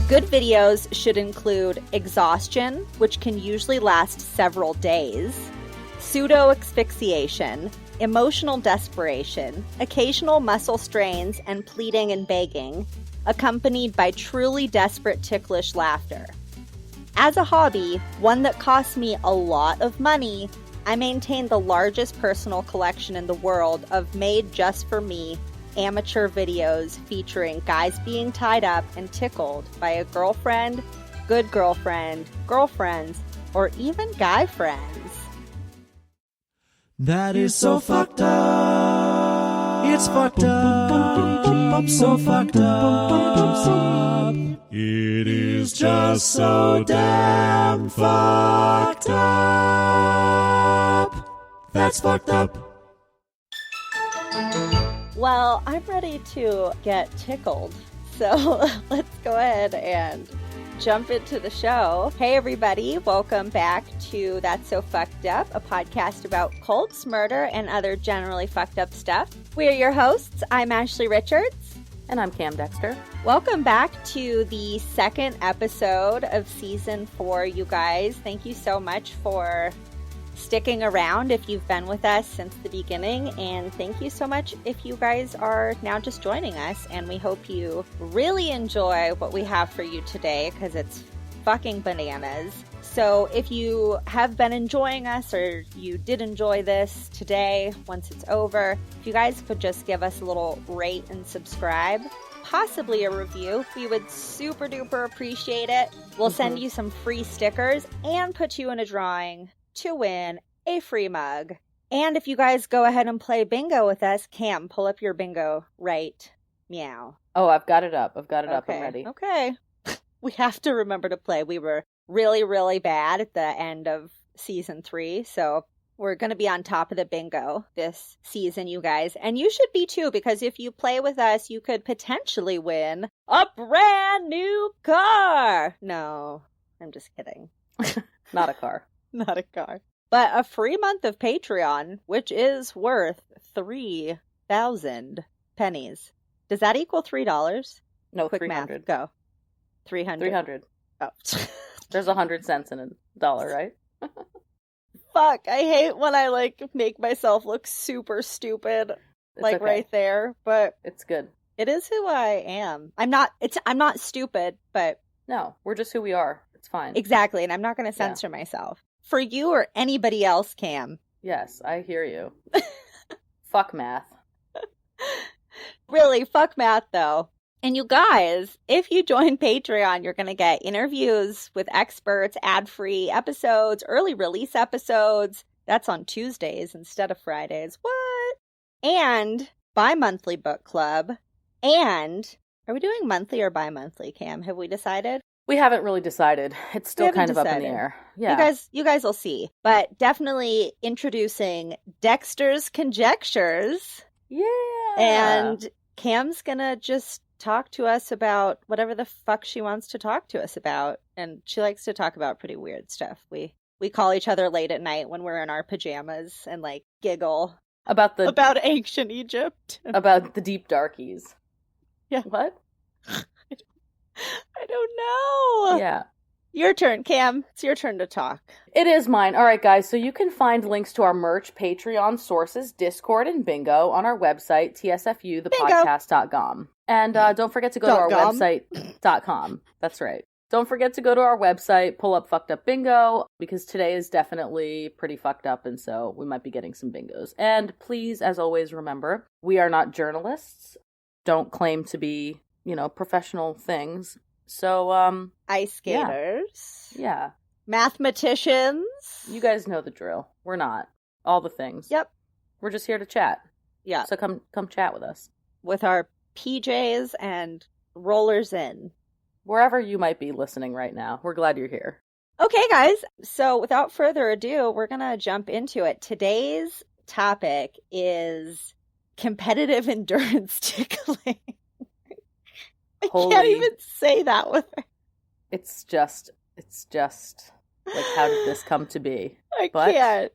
Good videos should include exhaustion, which can usually last several days, pseudo-asphyxiation, emotional desperation, occasional muscle strains, and pleading and begging, accompanied by truly desperate ticklish laughter. As a hobby, one that costs me a lot of money, I maintain the largest personal collection in the world of made just for me amateur videos featuring guys being tied up and tickled by a girlfriend, good girlfriend, girlfriends, or even guy friends. That is so fucked up. It's fucked up. So fucked up. It is just so damn fucked up. That's fucked up. Well, I'm ready to get tickled, so let's go ahead and jump into the show. Hey everybody, welcome back to That's So Fucked Up, a podcast about cults, murder, and other generally fucked up stuff. We are your hosts. I'm Ashley Richards. And I'm Cam Dexter. Welcome back to the second episode of Season 4, you guys. Thank you so much for sticking around if you've been with us since the beginning, and thank you so much if you guys are now just joining us, and we hope you really enjoy what we have for you today because it's fucking bananas. So if you have been enjoying us or you did enjoy this today, once it's over, if you guys could just give us a little rate and subscribe, possibly a review, we would super duper appreciate it. We'll send you some free stickers and put you in a drawing to win a free mug. And if you guys go ahead and play bingo with us, Cam, pull up your bingo right meow. Oh, I've got it up. Up. I'm ready. Okay. We have to remember to play. We were really, really bad at the end of season 3, so we're going to be on top of the bingo this season, you guys. And you should be too, because if you play with us, you could potentially win a brand new car. No, I'm just kidding. Not a car. Not a car. But a free month of Patreon, which is worth 3,000 pennies. Does that equal $3? No, Quick 300. math. Go. 300. 300. Oh. There's 100 cents in a dollar, right? Fuck, I hate when I, make myself look super stupid, It's okay. right there, but It's good. it is who I am. I'm not stupid, but No, we're just who we are. It's fine. exactly, and I'm not going to censor myself. For you or anybody else, Cam. Yes, I hear you. Fuck math. Really, fuck math, though. And you guys, if you join Patreon, you're going to get interviews with experts, ad-free episodes, early release episodes. That's on Tuesdays instead of Fridays. What? And bi-monthly book club. And are we doing monthly or bi-monthly, Cam? Have we decided? We haven't really decided. It's still kind of up in the air. Yeah. You guys will see. But definitely introducing Dexter's Conjectures. Yeah. And Cam's gonna just talk to us about whatever the fuck she wants to talk to us about. And she likes to talk about pretty weird stuff. We call each other late at night when we're in our pajamas and giggle about ancient Egypt. About the deep darkies. Yeah. What? I don't know. Yeah. Your turn, Cam. It's your turn to talk. It is mine. All right, guys. So you can find links to our merch, Patreon, sources, Discord, and bingo on our website, tsfuthepodcast.com. And don't forget to go to our website.com. That's right. Don't forget to go to our website, pull up Fucked Up Bingo, because today is definitely pretty fucked up, and so we might be getting some bingos. And please, as always, remember, we are not journalists. Don't claim to be, professional things. So, ice skaters. Yeah. Mathematicians. You guys know the drill. We're not. All the things. Yep. We're just here to chat. Yeah. So come chat with us. With our PJs and rollers in. Wherever you might be listening right now. We're glad you're here. Okay, guys. So without further ado, we're going to jump into it. Today's topic is competitive endurance tickling. I can't even say that with her. It's just how did this come to be? I can't.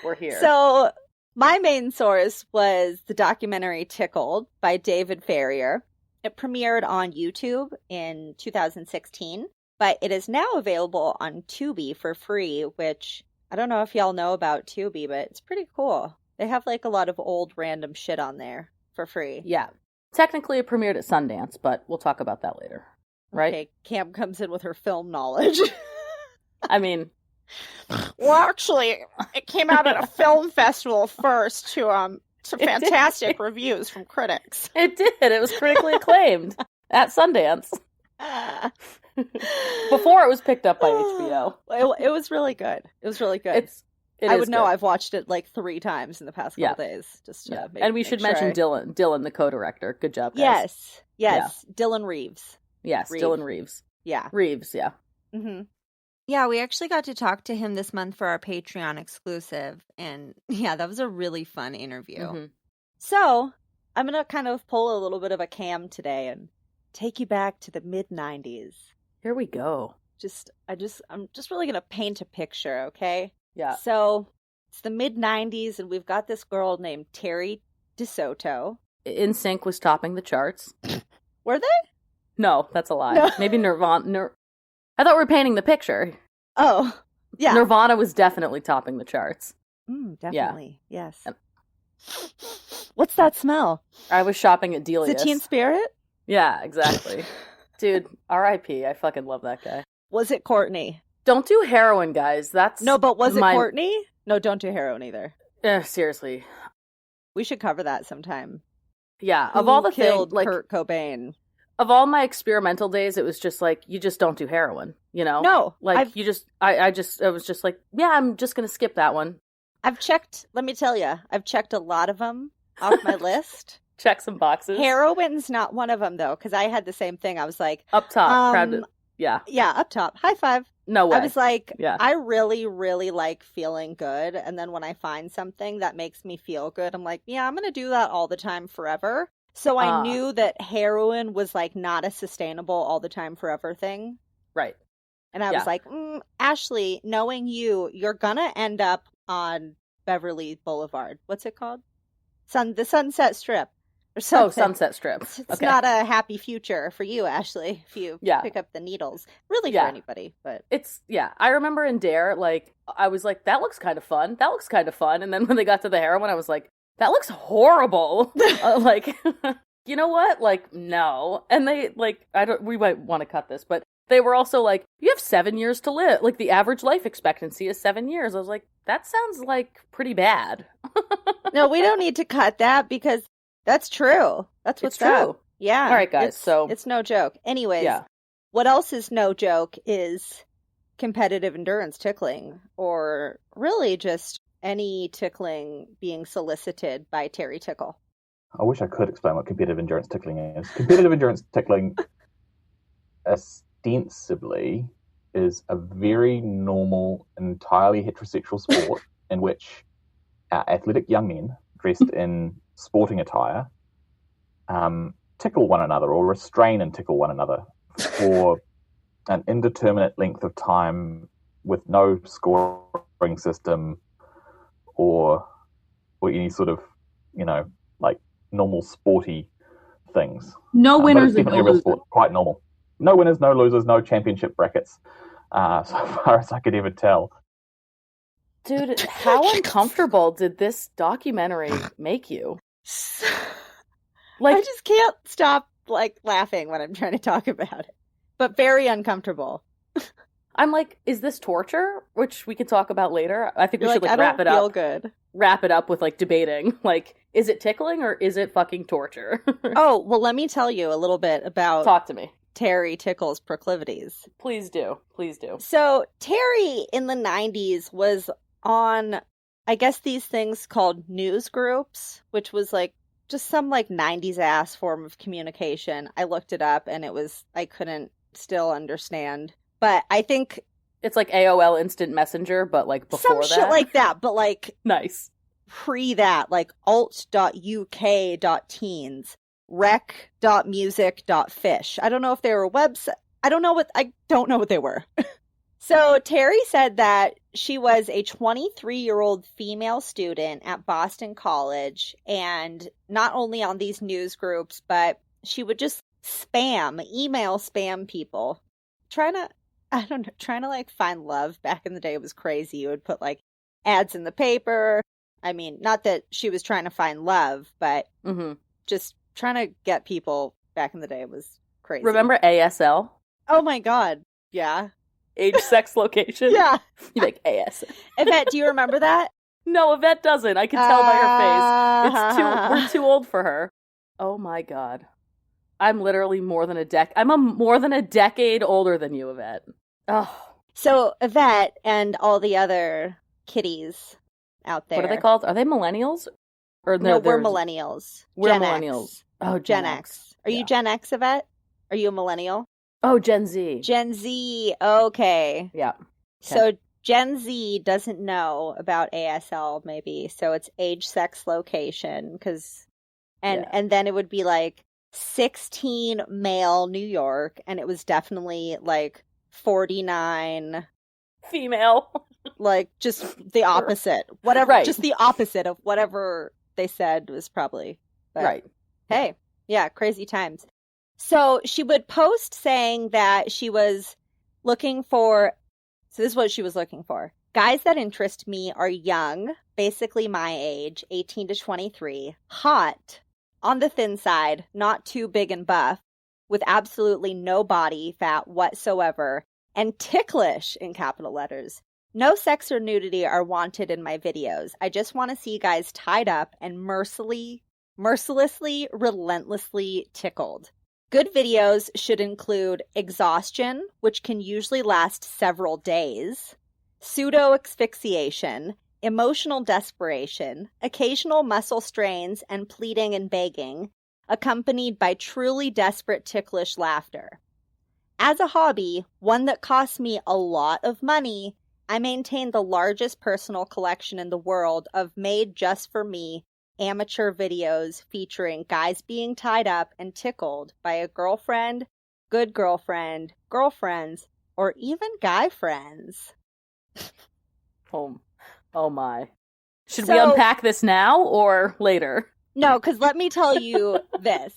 We're here. So my main source was the documentary Tickled by David Farrier. It premiered on YouTube in 2016, but it is now available on Tubi for free, which I don't know if y'all know about Tubi, but it's pretty cool. They have like a lot of old random shit on there for free. Yeah. Technically, it premiered at Sundance, but we'll talk about that later. Right? Okay, Cam comes in with her film knowledge. I mean... Well, actually, it came out at a film festival first to fantastic reviews from critics. It did. It was critically acclaimed at Sundance. Before it was picked up by HBO. It was really good. It was really good. I would know. I've watched it like 3 times in the past couple days. Just to and we should mention Dylan, the co-director. Good job, guys. Yes. Yeah. Dylan Reeves. Yes, Dylan Reeves. Yeah. Reeves, yeah. Mm-hmm. Yeah, we actually got to talk to him this month for our Patreon exclusive. And yeah, that was a really fun interview. Mm-hmm. So, I'm going to kind of pull a little bit of a Cam today and take you back to the mid-90s. Here we go. I'm just really going to paint a picture, okay? Yeah. So, it's the mid-90s, and we've got this girl named Terry DeSoto. NSYNC was topping the charts. Were they? No, that's a lie. No. Maybe Nirvana. I thought we were painting the picture. Oh, yeah. Nirvana was definitely topping the charts. Definitely, yes. What's that smell? I was shopping at Devious. Is it Teen Spirit? Yeah, exactly. Dude, R.I.P. I fucking love that guy. Was it Courtney? Don't do heroin, guys. No, but was it Courtney? No, don't do heroin either. Seriously. We should cover that sometime. Yeah, Who of all the killed things, like Kurt Cobain. Of all my experimental days, it was just like, you just don't do heroin, you know? No. Like, I was just like, yeah, I'm just going to skip that one. Let me tell you, I've checked a lot of them off my list. Check some boxes. Heroin's not one of them, though, because I had the same thing. I was like... Up top, proud to... Yeah. Yeah, up top. High five. No way. I was like, yeah. I really, really like feeling good. And then when I find something that makes me feel good, I'm like, yeah, I'm going to do that all the time forever. So I knew that heroin was like not a sustainable all the time forever thing. Right. And I was like, Ashley, knowing you're going to end up on Beverly Boulevard. What's it called? The Sunset Strip. Or something. Oh, Sunset Strip. It's not a happy future for you, Ashley, if you pick up the needles. Really for anybody, but... I remember in Dare, like, I was like, that looks kind of fun. That looks kind of fun. And then when they got to the heroin, I was like, that looks horrible. Like, you know what? Like, no. And they, like, we might want to cut this, but they were also like, you have 7 years to live. Like, the average life expectancy is 7 years. I was like, that sounds like pretty bad. No, we don't need to cut that because that's true. That's what's true. Up. Yeah. All right, guys. It's no joke. Anyways, what else is no joke is competitive endurance tickling, or really just any tickling being solicited by Terry Tickle. I wish I could explain what competitive endurance tickling is. Competitive endurance tickling ostensibly is a very normal, entirely heterosexual sport in which athletic young men dressed in sporting attire tickle one another or restrain and tickle one another for an indeterminate length of time with no scoring system or any sort of, like normal sporty things. No winners and no real losers. Sport, quite normal. No winners, no losers, no championship brackets, so far as I could ever tell. Dude, how uncomfortable did this documentary make you? Like, I just can't stop laughing when I'm trying to talk about it. But very uncomfortable. I'm like, is this torture? Which we could talk about later. I think we should wrap it up. I don't feel good. Wrap it up with debating. Like, is it tickling or is it fucking torture? Oh, well, let me tell you a little bit about Talk to me. Terry Tickle's proclivities. Please do. Please do. So Terry in the 90s was on, I guess, these things called news groups, which was just some 90s ass form of communication. I looked it up and I couldn't still understand. But I think it's like AOL Instant Messenger, but before some shit like that, but nice. Pre that, alt.uk.teens, rec.music.fish. I don't know if they were website. I don't know what they were. So Terry said that she was a 23-year-old female student at Boston College, and not only on these news groups, but she would just email spam people. Trying to like find love back in the day was crazy. You would put like ads in the paper. I mean, not that she was trying to find love, but just trying to get people back in the day was crazy. Remember ASL? Oh my God. Yeah. Age, sex, location? Yeah. You like ASL. Yvette, do you remember that? No, Yvette doesn't. I can tell by her face. We're too old for her. Oh my God. I'm literally more than a decade older than you, Yvette. Oh. So Yvette and all the other kitties out there. What are they called? Are they millennials? Or no, we're millennials. We're Gen millennials. X. Oh, Gen X. Are you Gen X, Yvette? Are you a millennial? Oh, Gen Z. Gen Z. Okay. Yeah. Okay. So Gen Z doesn't know about ASL, maybe. So it's age, sex, location. And then it would be like 16 male New York. And it was definitely like 49 female. Like just the opposite. Whatever. Right. Just the opposite of whatever they said was probably. But, right. Hey. Yeah. Crazy times. So she would post saying that she was looking for, so this is what she was looking for. Guys that interest me are young, basically my age, 18 to 23, hot, on the thin side, not too big and buff, with absolutely no body fat whatsoever, and ticklish in capital letters. No sex or nudity are wanted in my videos. I just want to see guys tied up and mercilessly, relentlessly tickled. Good videos should include exhaustion, which can usually last several days, pseudo-asphyxiation, emotional desperation, occasional muscle strains and pleading and begging, accompanied by truly desperate ticklish laughter. As a hobby, one that costs me a lot of money, I maintain the largest personal collection in the world of made just for me amateur videos featuring guys being tied up and tickled by a girlfriend, good girlfriend, girlfriends, or even guy friends. Oh my. Should we unpack this now or later? No, because let me tell you this.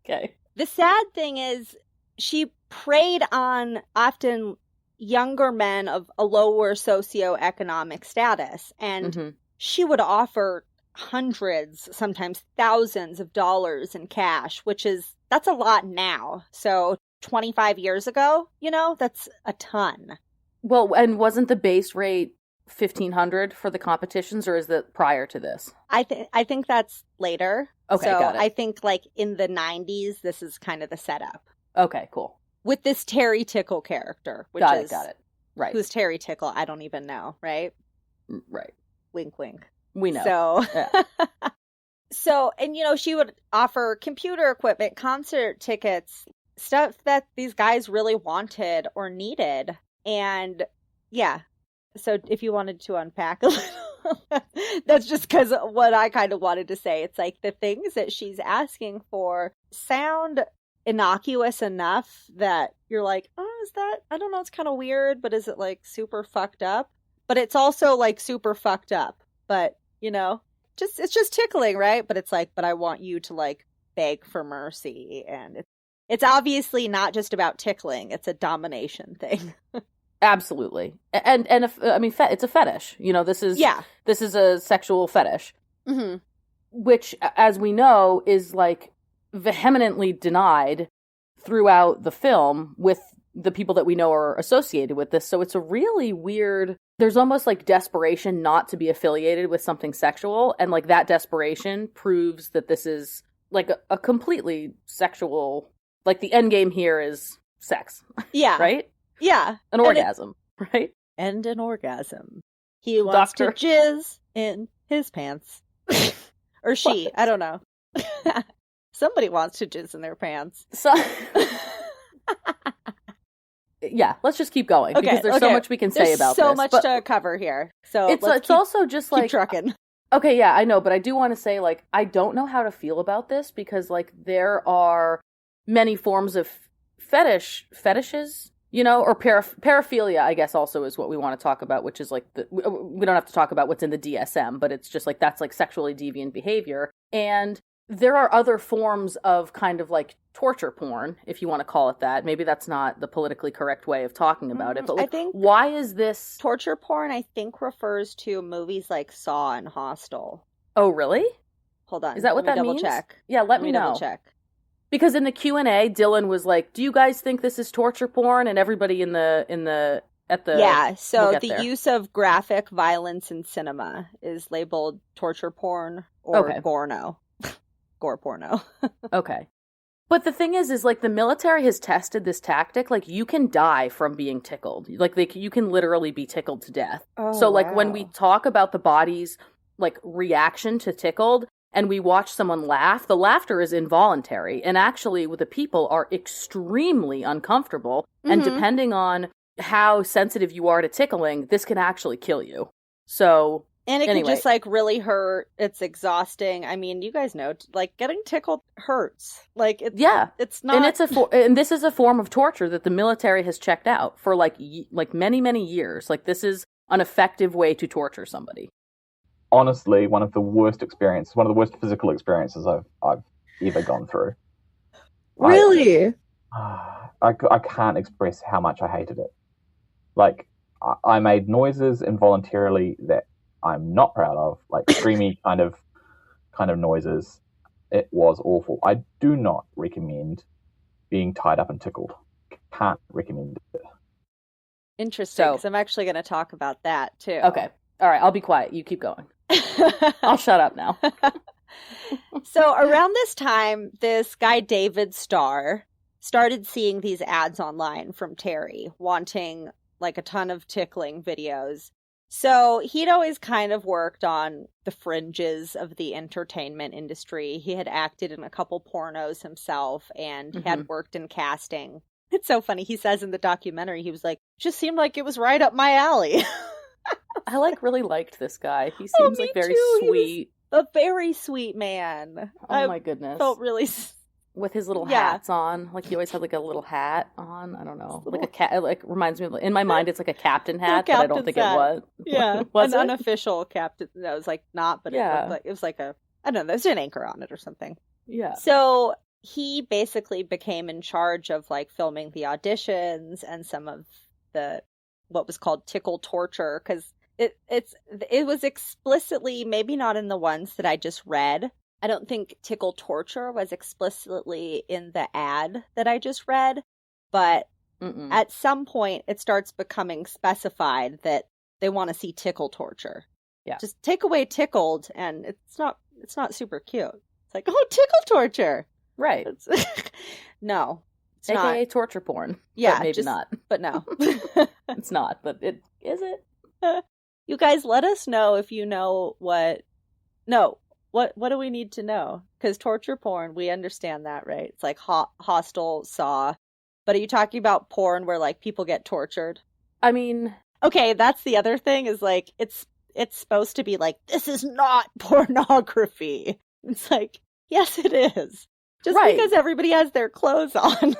Okay. The sad thing is she preyed on often younger men of a lower socioeconomic status, and she would offer hundreds, sometimes thousands of dollars in cash, that's a lot now. So 25 years ago, that's a ton. Well, and wasn't the base rate $1,500 for the competitions, or is that prior to this? I think that's later. Okay, so got it. I think like in the 90s, this is kind of the setup. Okay, cool. With this Terry Tickle character, which got it. Right. Who's Terry Tickle? I don't even know, right? Right. Wink, wink. We know. So, yeah. So, and she would offer computer equipment, concert tickets, stuff that these guys really wanted or needed. And yeah, so if you wanted to unpack a little, that's just because what I kind of wanted to say. It's like the things that she's asking for sound innocuous enough that you're like, oh, is that, I don't know, it's kind of weird, but is it like super fucked up? But it's also like super fucked up. But, it's just tickling, right? But it's like, but I want you to like beg for mercy. And it's obviously not just about tickling. It's a domination thing. Absolutely. And it's a fetish. This is a sexual fetish. Mm-hmm. Which, as we know, is like vehemently denied throughout the film with the people that we know are associated with this. So it's a really weird, there's almost like desperation not to be affiliated with something sexual. And like that desperation proves that this is like a completely sexual, like the end game here is sex. Yeah. Right? Yeah. An orgasm, right? And an orgasm. He wants to jizz in his pants. Or she, I don't know. Somebody wants to jizz in their pants. So yeah, let's just keep going because there's so much we can say about this. There's so much to cover here. So it's also just like keep trucking. Okay, yeah, I know, but I do want to say like I don't know how to feel about this because like there are many forms of fetishes, or paraphilia, I guess also is what we want to talk about, which is like we don't have to talk about what's in the DSM, but it's just like that's like sexually deviant behavior. And there are other forms of kind of like torture porn, if you want to call it that. Maybe that's not the politically correct way of talking about it, but like, I think why is this... Torture porn, I think, refers to movies like Saw and Hostel. Oh, really? Hold on. Is that what that means? Double check. Yeah, let me know. Double check. Because in the Q&A, Dylan was like, "Do you guys think this is torture porn?" And everybody so the use of graphic violence in cinema is labeled torture porn or gorno. Gore porno. Okay. But the thing is like the military has tested this tactic. Like, you can die from being tickled. Like, you can literally be tickled to death. Oh, so like when we talk about the body's like reaction to tickled and we watch someone laugh, the laughter is involuntary. And actually the people are extremely uncomfortable. Mm-hmm. And depending on how sensitive you are to tickling, this can actually kill you. So... And it can just, like, really hurt. It's exhausting. I mean, you guys know, like, getting tickled hurts. Like, it's not... And and this is a form of torture that the military has checked out for, like many, many years. Like, this is an effective way to torture somebody. Honestly, one of the worst physical experiences I've ever gone through. Really? I can't express how much I hated it. Like, I made noises involuntarily that I'm not proud of, like screamy kind of noises. It was awful. I do not recommend being tied up and tickled. Can't recommend it. Interesting, because I'm actually going to talk about that too. Okay. All right, I'll be quiet. You keep going. I'll shut up now. So around this time, this guy David Starr started seeing these ads online from Terry, wanting like a ton of tickling videos. So he'd always kind of worked on the fringes of the entertainment industry. He had acted in a couple pornos himself and had worked in casting. It's so funny. He says in the documentary, he was like, just seemed like it was right up my alley. I really liked this guy. He seems like very sweet. A very sweet man. Oh my goodness. Felt really... With his little hats on. Like, he always had, like, a little hat on. I don't know. Like a cat, like, reminds me of, in my mind, it's like a captain hat, but I don't think it was. Yeah. Was an it? unofficial captain. No, it was, like, not, but it was like a, I don't know, there's an anchor on it or something. Yeah. So he basically became in charge of, like, filming the auditions and some of the, what was called tickle torture, because it was explicitly, maybe not in the ones that I just read. I don't think tickle torture was explicitly in the ad that I just read, but at some point it starts becoming specified that they want to see tickle torture. Yeah. Just take away tickled and it's not super cute. It's like, oh, tickle torture. Right. No. It's AKA not. Torture porn. Yeah. But maybe not. But no. It's not, but it is it? You guys let us know if you know what What do we need to know? Because torture porn, we understand that, right? It's like Hostel, Saw. But are you talking about porn where, like, people get tortured? I mean... Okay, that's the other thing, is, like, it's supposed to be like, this is not pornography. It's like, yes, it is. Just because everybody has their clothes on.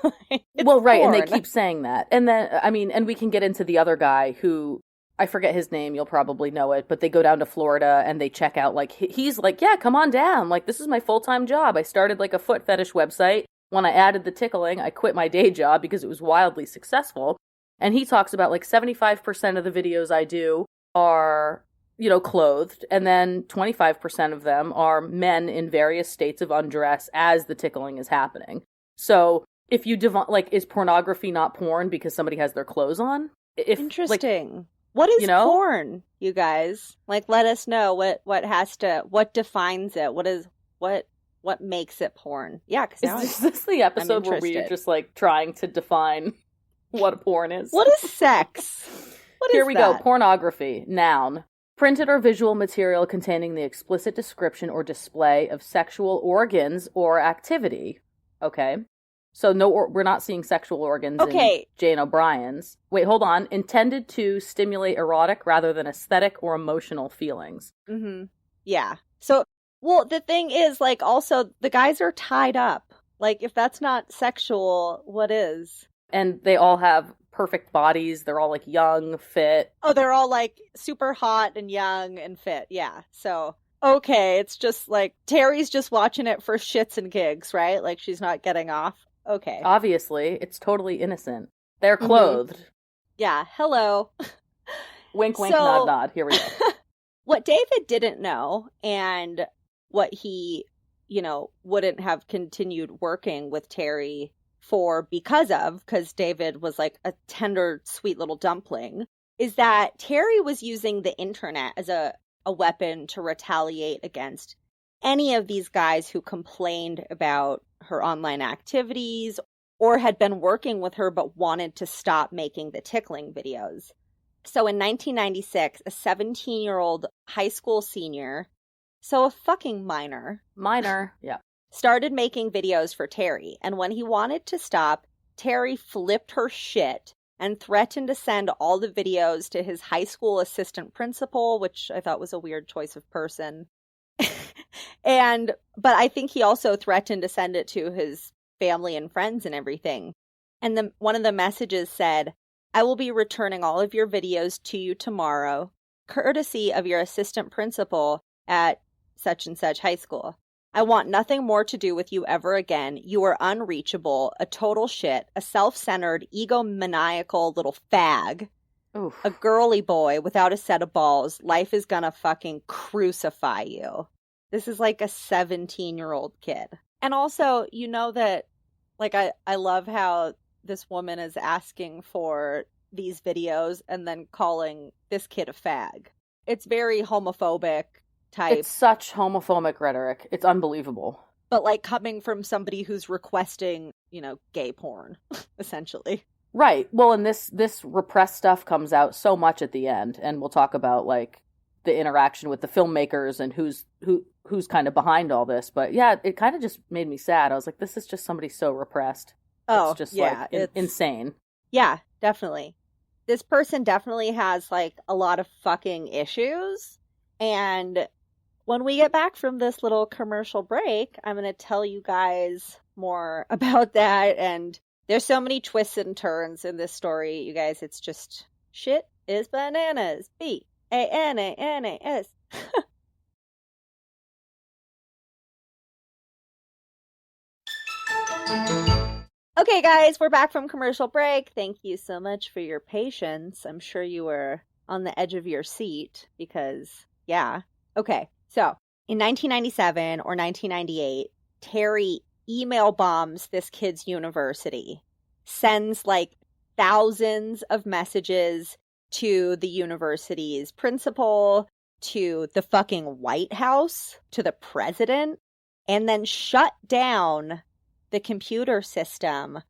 Well, right, porn. and they keep saying that. And then, I mean, and we can get into the other guy who... I forget his name, you'll probably know it, but they go down to Florida and they check out, like, he's like, yeah, come on down. Like, this is my full-time job. I started, like, a foot fetish website. When I added the tickling, I quit my day job because it was wildly successful. And he talks about, like, 75% of the videos I do are, you know, clothed. And then 25% of them are men in various states of undress as the tickling is happening. So if you, is pornography not porn because somebody has their clothes on? Interesting. Like, what is porn, you guys? Like, let us know what defines it. What makes it porn? Yeah, because is this the episode where we're just like trying to define what a porn is? What is sex? Here we go. Pornography, noun. Printed or visual material containing the explicit description or display of sexual organs or activity. Okay. So we're not seeing sexual organs in Jane O'Brien's. Wait, hold on. Intended to stimulate erotic rather than aesthetic or emotional feelings. Mm-hmm. Yeah. So, well, the thing is, like, also, the guys are tied up. Like, if that's not sexual, what is? And they all have perfect bodies. They're all, like, young, fit. Oh, they're all, like, super hot and young and fit. Yeah. So Okay, it's just like Terry's just watching it for shits and gigs, right? Like she's not getting off. Okay. Obviously, it's totally innocent. They're clothed. Yeah, hello. Wink, wink, So- nod, nod. Here we go. What David didn't know, and what he, wouldn't have continued working with Terry for because David was like a tender, sweet little dumpling, is that Terry was using the internet as a weapon to retaliate against any of these guys who complained about her online activities or had been working with her but wanted to stop making the tickling videos. So in 1996, a 17-year-old high school senior, so a fucking minor, Yeah. started making videos for Terry. And when he wanted to stop, Terry flipped her shit and threatened to send all the videos to his high school assistant principal, which I thought was a weird choice of person. But I think he also threatened to send it to his family and friends and everything. And one of the messages said, "I will be returning all of your videos to you tomorrow, courtesy of your assistant principal at such and such high school. I want nothing more to do with you ever again. You are unreachable, a total shit, a self-centered, egomaniacal little fag, Oof. a girly boy without a set of balls. Life is gonna fucking crucify you." This is like a 17-year-old kid. And also, that, like, I love how this woman is asking for these videos and then calling this kid a fag. It's very homophobic type. It's such homophobic rhetoric. It's unbelievable. But like coming from somebody who's requesting, gay porn, essentially. Right. Well, and this repressed stuff comes out so much at the end, and we'll talk about like the interaction with the filmmakers and who's kind of behind all this. But yeah, it kind of just made me sad. I was like, this is just somebody so repressed. Oh, it's just yeah, like insane. Yeah, definitely. This person definitely has like a lot of fucking issues. And when we get back from this little commercial break, I'm going to tell you guys more about that. And there's so many twists and turns in this story, you guys. It's just shit is bananas. BANANAS. Okay, guys, we're back from commercial break. Thank you so much for your patience. I'm sure you were on the edge of your seat because, yeah. Okay, so in 1997 or 1998, Terry email bombs this kid's university, sends like thousands of messages to the university's principal, to the fucking White House, to the president, and then shut down the computer system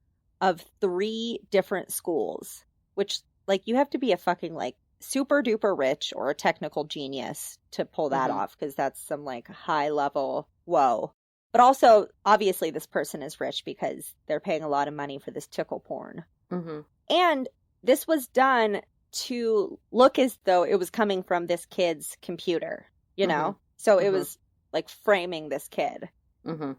of 3 different schools, which, like, you have to be a fucking, like, super duper rich or a technical genius to pull that off, because that's some, like, high level whoa. But also, obviously, this person is rich because they're paying a lot of money for this tickle porn. Mm-hmm. And this was done to look as though it was coming from this kid's computer, you know? So it was, like, framing this kid. Mm-hmm.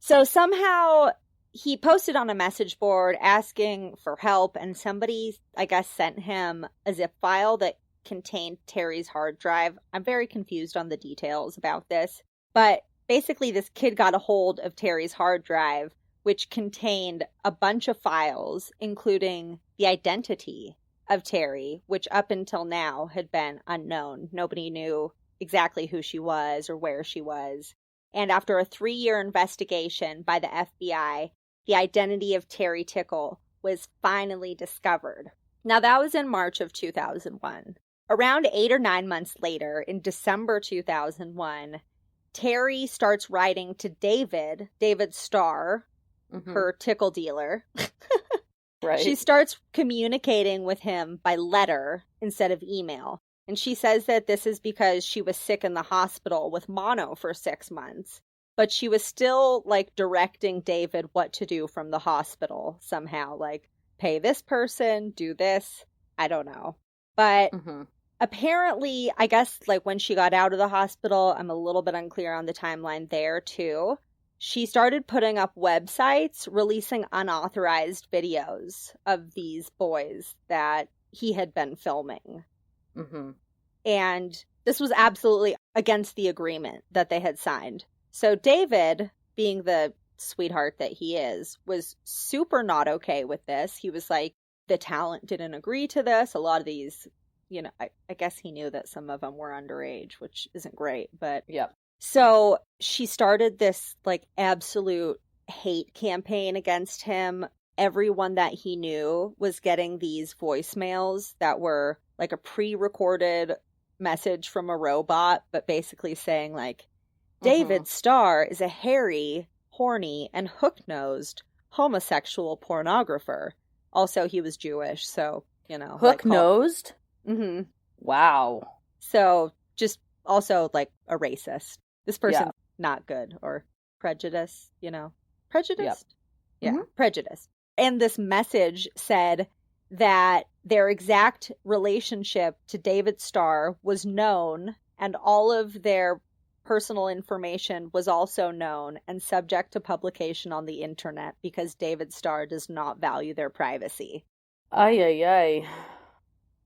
So somehow he posted on a message board asking for help, and somebody, I guess, sent him a zip file that contained Terry's hard drive. I'm very confused on the details about this, but basically this kid got a hold of Terry's hard drive, which contained a bunch of files, including the identity of Terry, which up until now had been unknown. Nobody knew exactly who she was or where she was. And after a 3-year investigation by the FBI, the identity of Terry Tickle was finally discovered. Now, that was in March of 2001. Around 8 or 9 months later, in December 2001, Terry starts writing to David Starr, her tickle dealer. Right. She starts communicating with him by letter instead of email. And she says that this is because she was sick in the hospital with mono for 6 months. But she was still, like, directing David what to do from the hospital somehow. Like, pay this person, do this. I don't know. But apparently, I guess, like, when she got out of the hospital, I'm a little bit unclear on the timeline there, too. She started putting up websites releasing unauthorized videos of these boys that he had been filming. And This was absolutely against the agreement that they had signed. So David, being the sweetheart that he is, was super not okay with this. He was like, the talent didn't agree to this. A lot of these, you know, I guess he knew that some of them were underage, which isn't great, but Yep. So she started this like absolute hate campaign against him. Everyone that he knew was getting these voicemails that were like a pre-recorded message from a robot, but basically saying like, David Starr is a hairy, horny, and hook-nosed homosexual pornographer. Also, he was Jewish, so, you know. Hook-nosed? Mm-hmm. Wow. So, just also, like, a racist. This person's not good, or prejudiced, you know. Prejudiced? Yep. Yeah, prejudiced. And this message said that their exact relationship to David Starr was known, and all of their personal information was also known and subject to publication on the internet because David Starr does not value their privacy. Ay, ay, ay.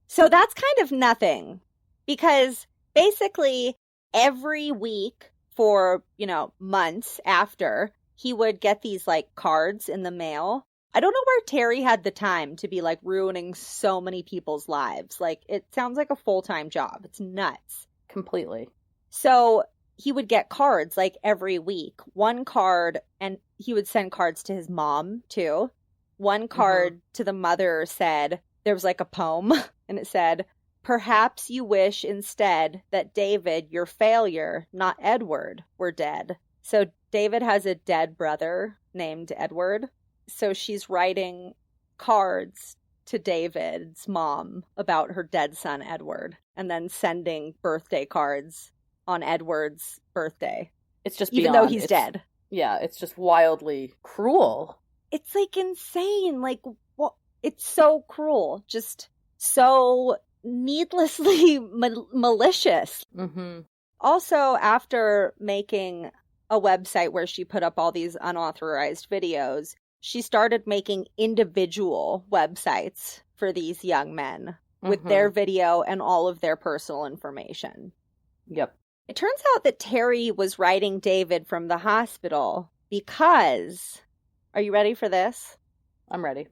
So that's kind of nothing, because basically every week for, you know, months after, he would get these like cards in the mail. I don't know where Terry had the time to be like ruining so many people's lives. Like, it sounds like a full-time job. It's nuts. Completely. So he would get cards like every week. One card, and he would send cards to his mom too. One card to the mother said, there was like a poem, and it said, perhaps you wish instead that David, your failure, not Edward, were dead. So David has a dead brother named Edward. So she's writing cards to David's mom about her dead son, Edward, and then sending birthday cards on Edward's birthday. It's just even beyond. Though he's dead. Yeah, it's just wildly cruel. It's like insane. Like, what? It's so cruel. Just so needlessly malicious. Mm-hmm. Also, after making a website where she put up all these unauthorized videos, she started making individual websites for these young men with their video and all of their personal information. Yep. It turns out that Terry was writing David from the hospital because, are you ready for this? I'm ready.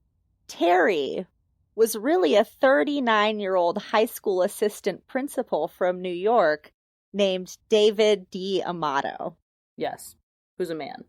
Terry was really a 39-year-old high school assistant principal from New York named David D. Amato. Yes. Who's a man.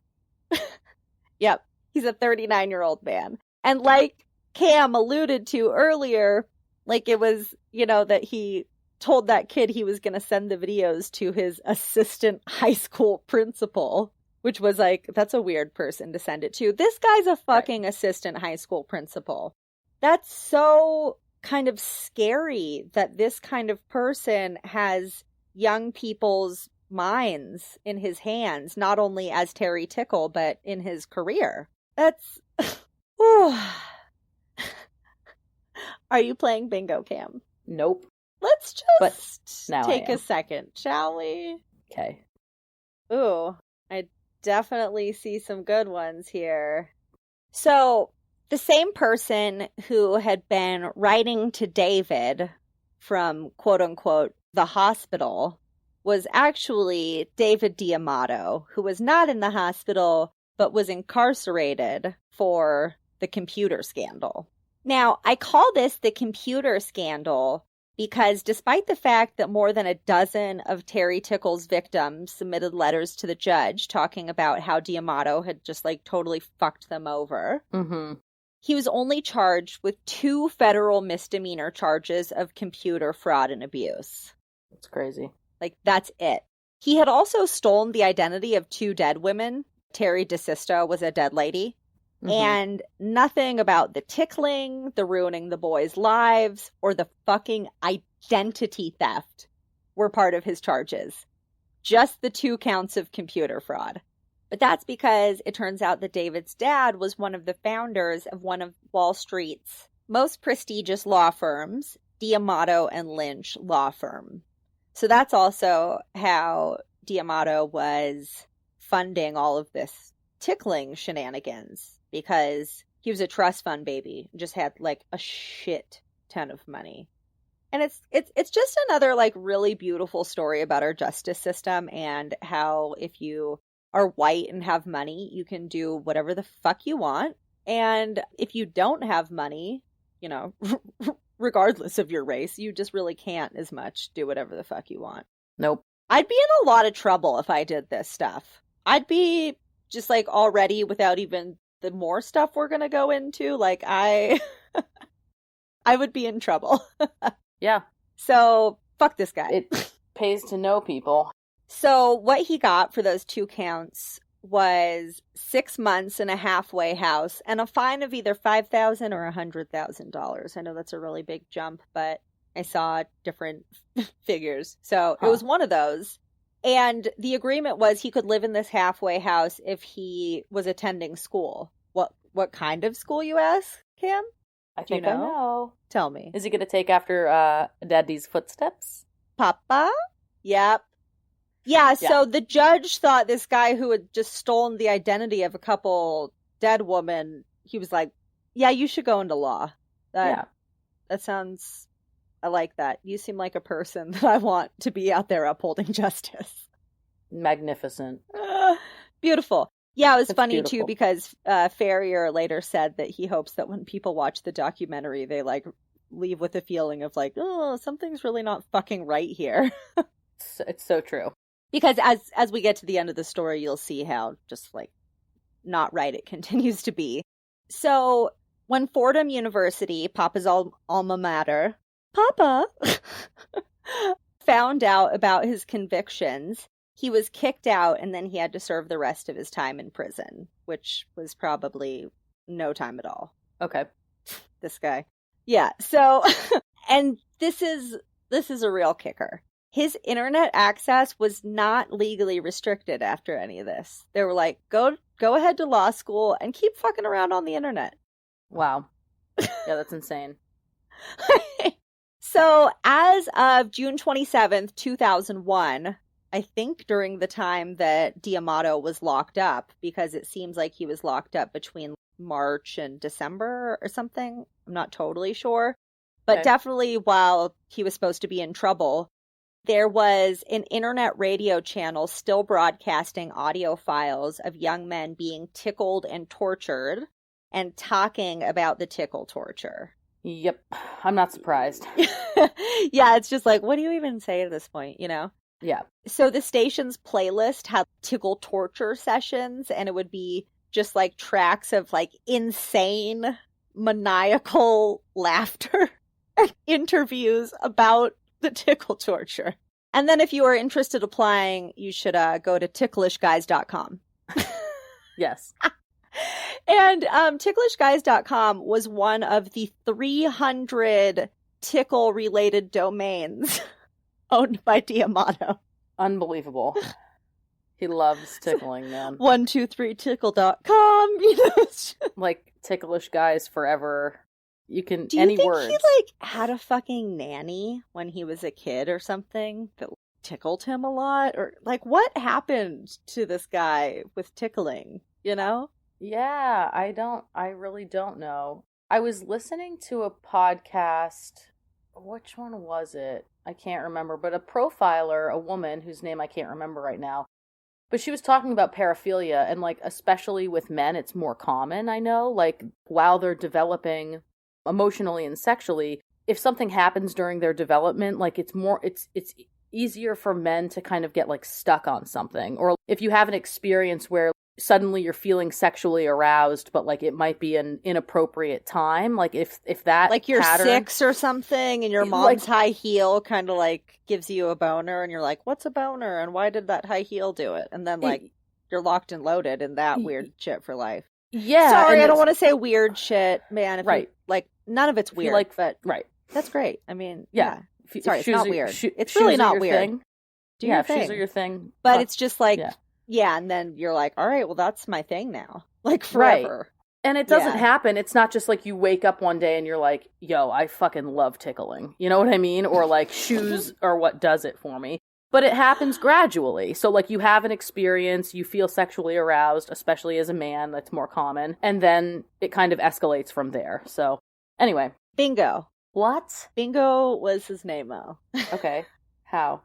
Yep. He's a 39-year-old man. And like Cam alluded to earlier, like it was, you know, that he told that kid he was going to send the videos to his assistant high school principal, which was like, that's a weird person to send it to. This guy's a fucking assistant high school principal. That's so kind of scary that this kind of person has young people's minds in his hands, not only as Terry Tickle, but in his career. That's... Are you playing bingo, Cam? Nope. Let's just now take a second, shall we? Okay. Ooh, I definitely see some good ones here. So, the same person who had been writing to David from, quote-unquote, the hospital was actually David D'Amato, who was not in the hospital, but was incarcerated for the computer scandal. Now, I call this the computer scandal because despite the fact that more than a dozen of Terry Tickle's victims submitted letters to the judge talking about how D'Amato had just like totally fucked them over, he was only charged with 2 federal misdemeanor charges of computer fraud and abuse. That's crazy. Like, that's it. He had also stolen the identity of 2 dead women. Terry DeSisto was a dead lady. And nothing about the tickling, the ruining the boys' lives, or the fucking identity theft were part of his charges. Just the 2 counts of computer fraud. But that's because it turns out that David's dad was one of the founders of one of Wall Street's most prestigious law firms, D'Amato and Lynch Law Firm. So that's also how D'Amato was funding all of this tickling shenanigans, because he was a trust fund baby, just had like a shit ton of money. And it's just another like really beautiful story about our justice system and how if you are white and have money, you can do whatever the fuck you want. And if you don't have money, you know, regardless of your race, you just really can't as much do whatever the fuck you want. Nope. I'd be in a lot of trouble if I did this stuff. I'd be just like already without even the more stuff we're going to go into. Like I would be in trouble. Yeah. So fuck this guy. It pays to know people. So what he got for those 2 counts was 6 months in a halfway house and a fine of either $5,000 or $100,000. I know that's a really big jump, but I saw different figures. So it was one of those. And the agreement was he could live in this halfway house if he was attending school. What kind of school, you ask, Cam? I think I know. Tell me. Is he going to take after Daddy's footsteps? Papa? Yep. Yeah, so the judge thought this guy who had just stolen the identity of a couple dead women, he was like, yeah, you should go into law. That sounds, I like that. You seem like a person that I want to be out there upholding justice. Magnificent. Beautiful. Yeah, it was funny beautiful. too because Ferrier later said that he hopes that when people watch the documentary, they like leave with a feeling of like, oh, something's really not fucking right here. It's so true. Because as we get to the end of the story, you'll see how just like not right it continues to be. So when Fordham University, Papa's alma mater, Papa, found out about his convictions, he was kicked out and then he had to serve the rest of his time in prison, which was probably no time at all. Okay. This guy. Yeah. So, and this is a real kicker. His internet access was not legally restricted after any of this. They were like, go ahead to law school and keep fucking around on the internet. Wow. Yeah, that's insane. So as of June 27th, 2001, I think during the time that D'Amato was locked up, because it seems like he was locked up between March and December or something. I'm not totally sure. But definitely while he was supposed to be in trouble, there was an internet radio channel still broadcasting audio files of young men being tickled and tortured and talking about the tickle torture. Yep. I'm not surprised. Yeah, it's just like, what do you even say at this point, you know? Yeah. So the station's playlist had tickle torture sessions, and it would be just like tracks of like insane, maniacal laughter and interviews about the tickle torture. And then if you are interested in applying, you should go to ticklishguys.com. Yes. And ticklishguys.com was one of the 300 tickle-related domains owned by D'Amato. Unbelievable. He loves tickling, man. 123tickle.com, you know. Like, ticklish guys forever. You can, Do you any think words. he, like, had a fucking nanny when he was a kid or something that tickled him a lot? Or, like, what happened to this guy with tickling, you know? Yeah, I really don't know. I was listening to a podcast, which one was it? I can't remember, but a profiler, a woman whose name I can't remember right now, but she was talking about paraphilia, and like, especially with men, it's more common, I know, like, while they're developing emotionally and sexually, if something happens during their development, like, it's easier for men to kind of get like stuck on something, or if you have an experience where suddenly you're feeling sexually aroused, but like it might be an inappropriate time, like if that, like you're pattern, 6 or something and your mom's like, high heel kind of like gives you a boner and you're like, what's a boner and why did that high heel do it? And then like you're locked and loaded in that weird shit for life. Yeah. Sorry, I don't want to say weird shit, man. If you, like, none of it's weird, like, but right. That's great. I mean, yeah. Sorry, it's not weird. It's really really not weird. Thing. Do your thing. thing. Shoes are your thing. But it's just like, yeah, and then you're like, all right, well, that's my thing now. Like, forever. Right. And it doesn't happen. It's not just like you wake up one day and you're like, yo, I fucking love tickling. You know what I mean? Or like shoes are what does it for me. But it happens gradually. So like you have an experience, you feel sexually aroused, especially as a man, that's more common. And then it kind of escalates from there. So anyway. Bingo. What? Bingo was his name-o. Okay. How?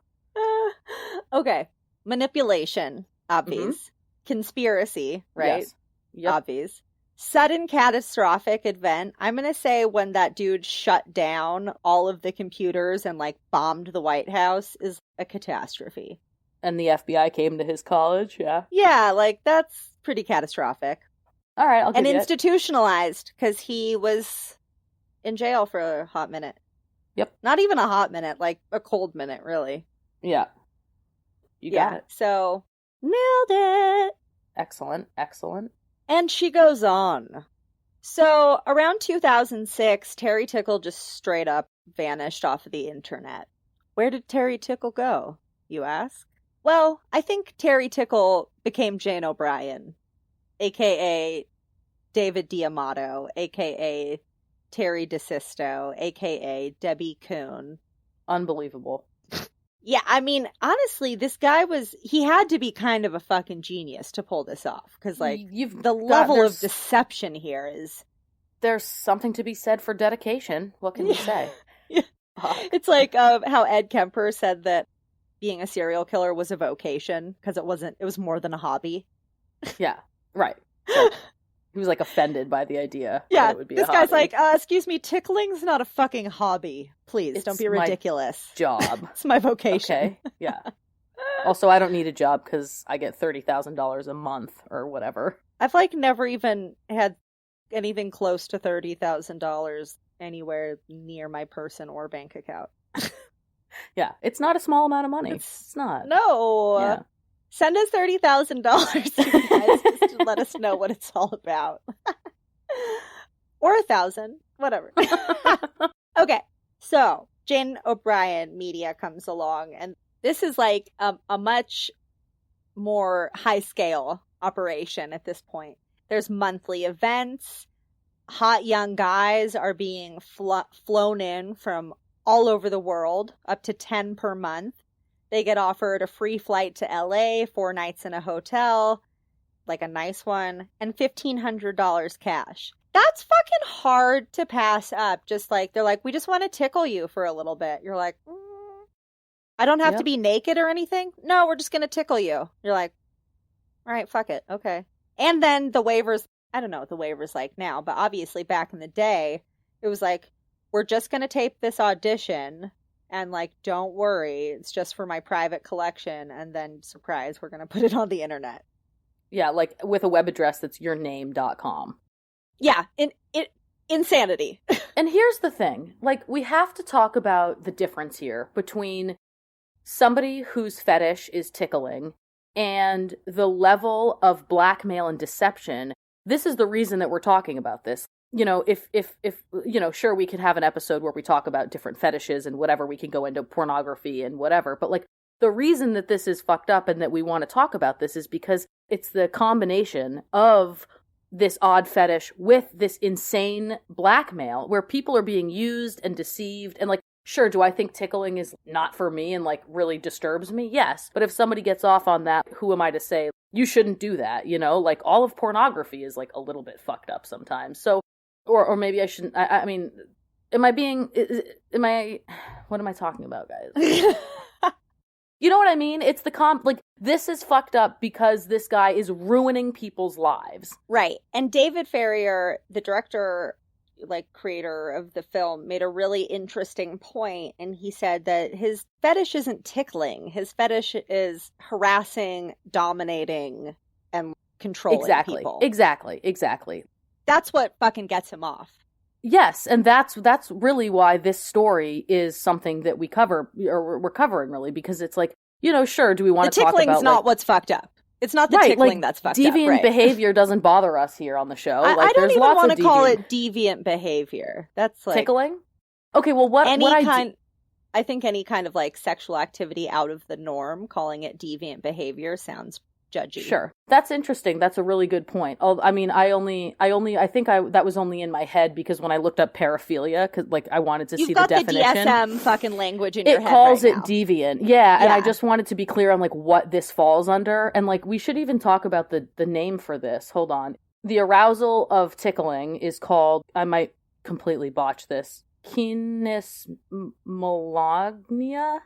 Okay. Manipulation, obvious. Conspiracy, right? Yes. Yep. Obvious. Sudden catastrophic event. I'm going to say when that dude shut down all of the computers and, like, bombed the White House is a catastrophe. And the FBI came to his college, yeah? Yeah, like, that's pretty catastrophic. All right, I'll give And you it. institutionalized, because he was in jail for a hot minute. Yep. Not even a hot minute, like a cold minute, really. Yeah. You got it. So, nailed it! Excellent, excellent. And she goes on. So, around 2006, Terry Tickle just straight up vanished off of the internet. Where did Terry Tickle go, you ask? Well, I think Terry Tickle became Jane O'Brien, a.k.a. David D'Amato, a.k.a. Terry DeSisto, a.k.a. Debbie Kuhn. Unbelievable. Yeah, I mean, honestly, this guy he had to be kind of a fucking genius to pull this off. Because, like, the level of deception here is... There's something to be said for dedication. What can you say? Yeah. It's like how Ed Kemper said that being a serial killer was a vocation, because it was more than a hobby. Yeah, right. So, he was, like, offended by the idea that it would be this a hobby. guy's like, excuse me, tickling's not a fucking hobby. Please, don't be ridiculous. Job. It's my vocation. Okay, yeah. Also, I don't need a job because I get $30,000 a month or whatever. I've, like, never even had anything close to $30,000 anywhere near my person or bank account. Yeah, it's not a small amount of money. It's not. No. Yeah. Send us $30,000, you guys, just to let us know what it's all about. Or 1,000, whatever. Okay, so Jane O'Brien Media comes along, and this is like a much more high-scale operation at this point. There's monthly events. Hot young guys are being flown in from all over the world, up to 10 per month. They get offered a free flight to LA, 4 nights in a hotel, like a nice one, and $1,500 cash. That's fucking hard to pass up. Just like, they're like, we just want to tickle you for a little bit. You're like, I don't have to be naked or anything. No, we're just going to tickle you. You're like, all right, fuck it. Okay. And then the waivers, I don't know what the waiver's like now, but obviously back in the day, it was like, we're just going to tape this audition. And, like, don't worry, it's just for my private collection, and then, surprise, we're going to put it on the internet. Yeah, like, with a web address that's yourname.com. Yeah, insanity. And here's the thing. Like, we have to talk about the difference here between somebody whose fetish is tickling and the level of blackmail and deception. This is the reason that we're talking about this. You know, if you know, sure, we could have an episode where we talk about different fetishes and whatever, we can go into pornography and whatever, but, like, the reason that this is fucked up and that we want to talk about this is because it's the combination of this odd fetish with this insane blackmail where people are being used and deceived. And, like, sure, do I think tickling is not for me and, like, really disturbs me? Yes. But if somebody gets off on that, who am I to say you shouldn't do that? You know, like, all of pornography is, like, a little bit fucked up sometimes. So, or maybe I shouldn't, I mean, what am I talking about, guys? You know what I mean? It's like, this is fucked up because this guy is ruining people's lives. Right. And David Farrier, the director, like, creator of the film, made a really interesting point, and he said that his fetish isn't tickling. His fetish is harassing, dominating, and controlling people. Exactly. That's what fucking gets him off. Yes, and that's really why this story is something that we cover, or we're covering, really, because it's like, you know, sure, do we want to talk about... The tickling's not what's fucked up. It's not the tickling that's fucked up. Deviant behavior doesn't bother us here on the show. I don't even want to call it deviant behavior. That's like... Tickling? Okay, well, I think any kind of, like, sexual activity out of the norm, calling it deviant behavior sounds judgy. Sure. That's interesting. That's a really good point. I mean, I think that was only in my head because when I looked up paraphilia, because, like, I wanted to see the definition. You've got the DSM fucking language in your head. It calls it deviant. Yeah, and I just wanted to be clear on, like, what this falls under. And, like, we should even talk about the name for this. Hold on. The arousal of tickling is called, I might completely botch this, Kinismolagnia?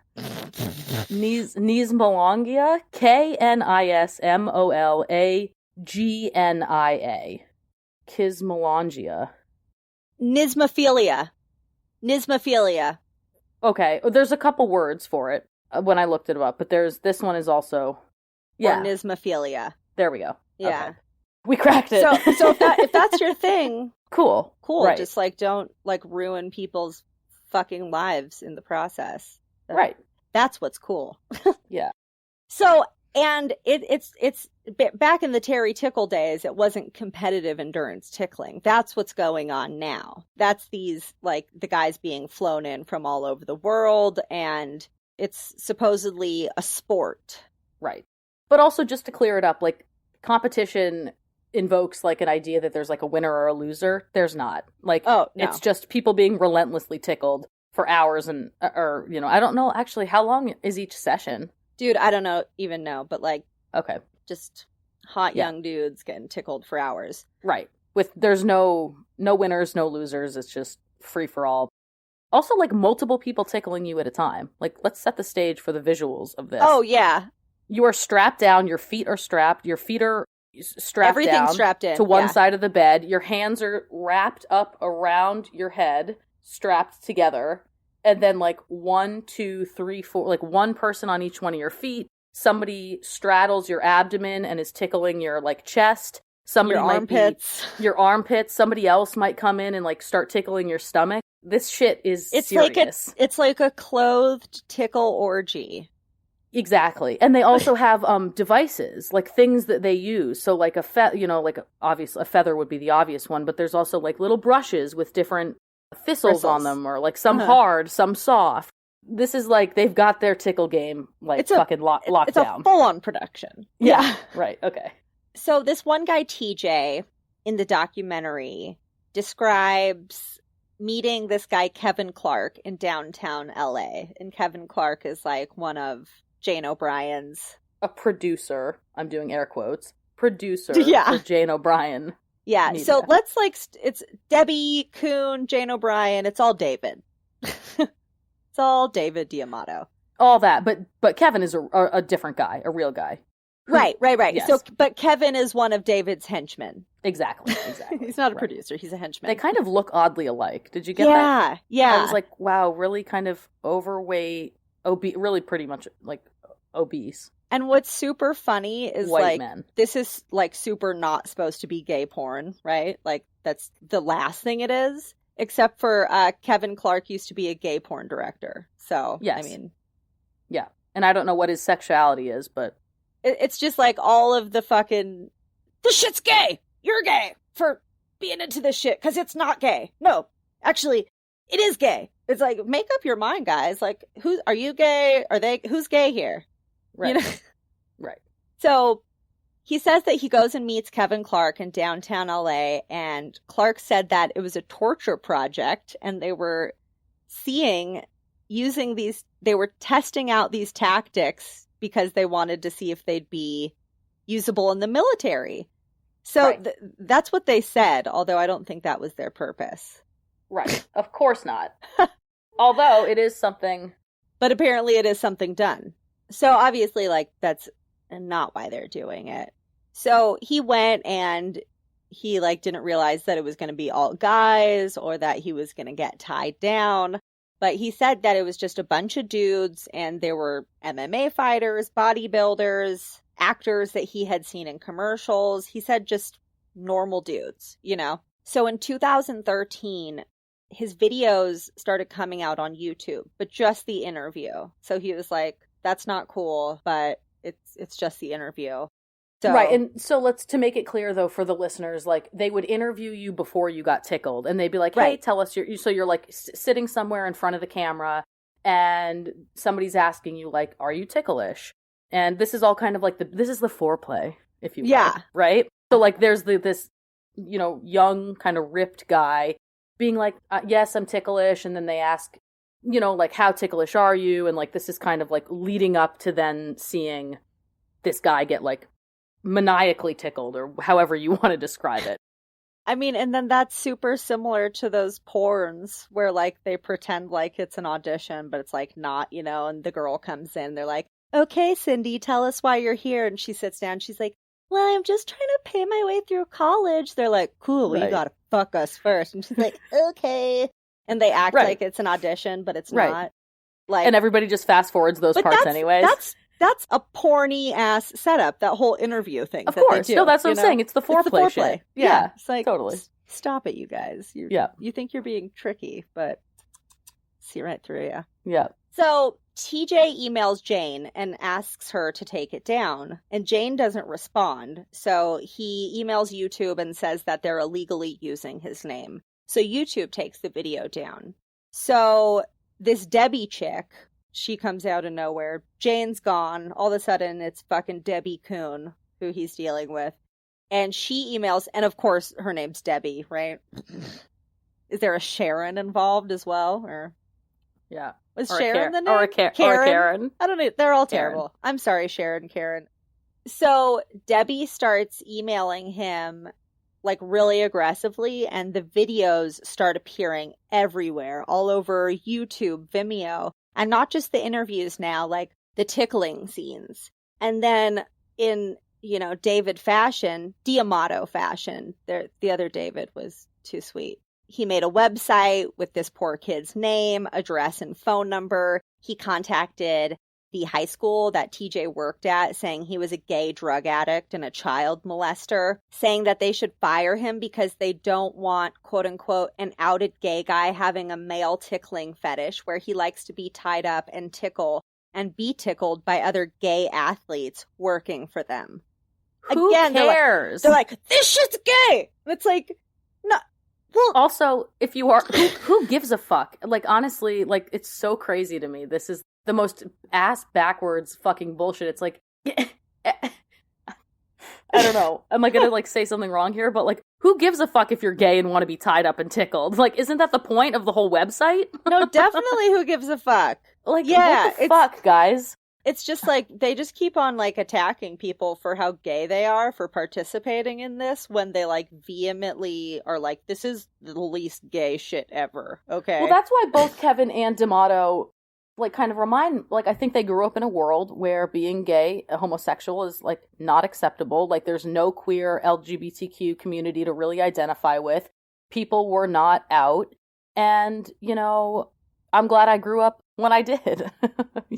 Nismolongia? Kinismolagnia. Kismolongia. Nismophilia. Okay, there's a couple words for it when I looked it up, but this one is also... Yeah. Or nismophilia. There we go. Yeah. Okay. We cracked it. So if that's your thing, cool. Right. Just like don't like ruin people's fucking lives in the process. Right. That's what's cool. Yeah. So, and it's back in the Terry Tickle days, it wasn't competitive endurance tickling. That's what's going on now. That's these like the guys being flown in from all over the world, and it's supposedly a sport. Right. But also just to clear it up, like competition invokes like an idea that there's like a winner or a loser. There's not. Like, oh, no. It's just people being relentlessly tickled for hours and, or, you know, I don't know actually how long is each session. Dude, I don't even know, but like, okay. Just hot young dudes getting tickled for hours. Right. There's no winners, no losers. It's just free for all. Also, like multiple people tickling you at a time. Like, let's set the stage for the visuals of this. Oh, yeah. You are strapped down. Your feet are strapped. Your feet are strapped Everything's down strapped in to one side of the bed. Your hands are wrapped up around your head, strapped together. And then like 1, 2, 3, 4, like one person on each one of your feet. Somebody straddles your abdomen and is tickling your like chest. Somebody your might armpits. be your armpits. Somebody else might come in and like start tickling your stomach. This shit is serious. It's like a clothed tickle orgy. Exactly. And they also have devices, like things that they use. So like a feather would be the obvious one, but there's also like little brushes with different thistles on them, or like some hard, some soft. This is like they've got their tickle game like fucking locked down. It's a full-on production. Yeah. Right. Okay. So this one guy, TJ, in the documentary describes meeting this guy, Kevin Clark, in downtown LA. And Kevin Clark is like one of Jane O'Brien's... A producer. I'm doing air quotes. Producer for Jane O'Brien. Yeah, media. So let's it's Debbie, Kuhn, Jane O'Brien. It's all David. It's all David D'Amato. All that, but Kevin is a different guy, a real guy. Right. Yes. So, but Kevin is one of David's henchmen. Exactly. He's not a producer. He's a henchman. They kind of look oddly alike. Did you get that? Yeah. I was like, wow, really kind of overweight, really pretty much like obese. And what's super funny is white men. This is like super not supposed to be gay porn, right? Like that's the last thing it is. Except for Kevin Clark used to be a gay porn director. So, yes. I mean. Yeah. And I don't know what his sexuality is, but. It's just like all of the fucking, this shit's gay! You're gay for being into this shit, because it's not gay. No, actually, it is gay. It's like, make up your mind, guys. Like, are you gay? Who's gay here? Right. You know? Right. So, he says that he goes and meets Kevin Clark in downtown LA, and Clark said that it was a torture project, and they were they were testing out these tactics because they wanted to see if they'd be usable in the military. So right. That's what they said, although I don't think that was their purpose. Right. Of course not. Although it is something. But apparently it is something done. So obviously, like, that's not why they're doing it. So he went and he, like, didn't realize that it was going to be all guys or that he was going to get tied down. But he said that it was just a bunch of dudes, and there were MMA fighters, bodybuilders, actors that he had seen in commercials. He said just normal dudes, you know? So in 2013, his videos started coming out on YouTube, but just the interview. So he was like, that's not cool, but it's just the interview. So, right, and so to make it clear, though, for the listeners, like, they would interview you before you got tickled, and they'd be like, hey, right. Tell us, so you're, like, sitting somewhere in front of the camera, and somebody's asking you, like, are you ticklish? And this is all kind of like, this is the foreplay, if you will. Yeah. Right? So, like, there's this, you know, young, kind of ripped guy being like, yes, I'm ticklish, and then they ask, you know, like, how ticklish are you? And, like, this is kind of, like, leading up to then seeing this guy get, like, maniacally tickled, or however you want to describe it. I mean, and then that's super similar to those porns where like they pretend like it's an audition, but it's like not, and the girl comes in, they're like, okay, Cindy, tell us why you're here. And she sits down, she's like, well, I'm just trying to pay my way through college. They're like, cool, you gotta fuck us first. And she's like, okay. And they act like it's an audition, but it's not. Like, and everybody just fast forwards those parts anyways. That's a porny ass setup, that whole interview thing. Of course. No, that's what I'm saying. It's the foreplay shit. Yeah. It's like, totally. Stop it, you guys. You think you're being tricky, but see right through you. Yeah. So TJ emails Jane and asks her to take it down, and Jane doesn't respond. So he emails YouTube and says that they're illegally using his name. So YouTube takes the video down. So this Debbie chick, she comes out of nowhere. Jane's gone. All of a sudden, it's fucking Debbie Kuhn, who he's dealing with. And she emails, and of course, her name's Debbie, right? Is there a Sharon involved as well? Or yeah. Was Sharon the name? Or Karen. I don't know. They're all terrible. Karen. I'm sorry, Sharon, Karen. So Debbie starts emailing him like really aggressively, and the videos start appearing everywhere, all over YouTube, Vimeo, and not just the interviews now, like the tickling scenes. And then in, David fashion, D'Amato fashion, the other David was too sweet. He made a website with this poor kid's name, address, and phone number. He contacted the high school that TJ worked at, saying he was a gay drug addict and a child molester, saying that they should fire him because they don't want, quote unquote, an outed gay guy having a male tickling fetish where he likes to be tied up and tickle and be tickled by other gay athletes working for them. Who cares? They're like, this shit's gay! And it's like, no. Well, also, if you are, who gives a fuck? Like, honestly, like, it's so crazy to me. This is the most ass backwards fucking bullshit. It's like, I don't know. Am I gonna like say something wrong here? But like, who gives a fuck if you're gay and want to be tied up and tickled? Like, isn't that the point of the whole website? No, definitely who gives a fuck. Like, yeah, what the fuck, guys? It's just like, they just keep on like attacking people for how gay they are for participating in this, when they like vehemently are like, this is the least gay shit ever. Okay. Well, that's why both Kevin and D'Amato like kind of remind, like, I think they grew up in a world where being gay, a homosexual, is like not acceptable. Like, there's no queer LGBTQ community to really identify with. People were not out. And, I'm glad I grew up when I did.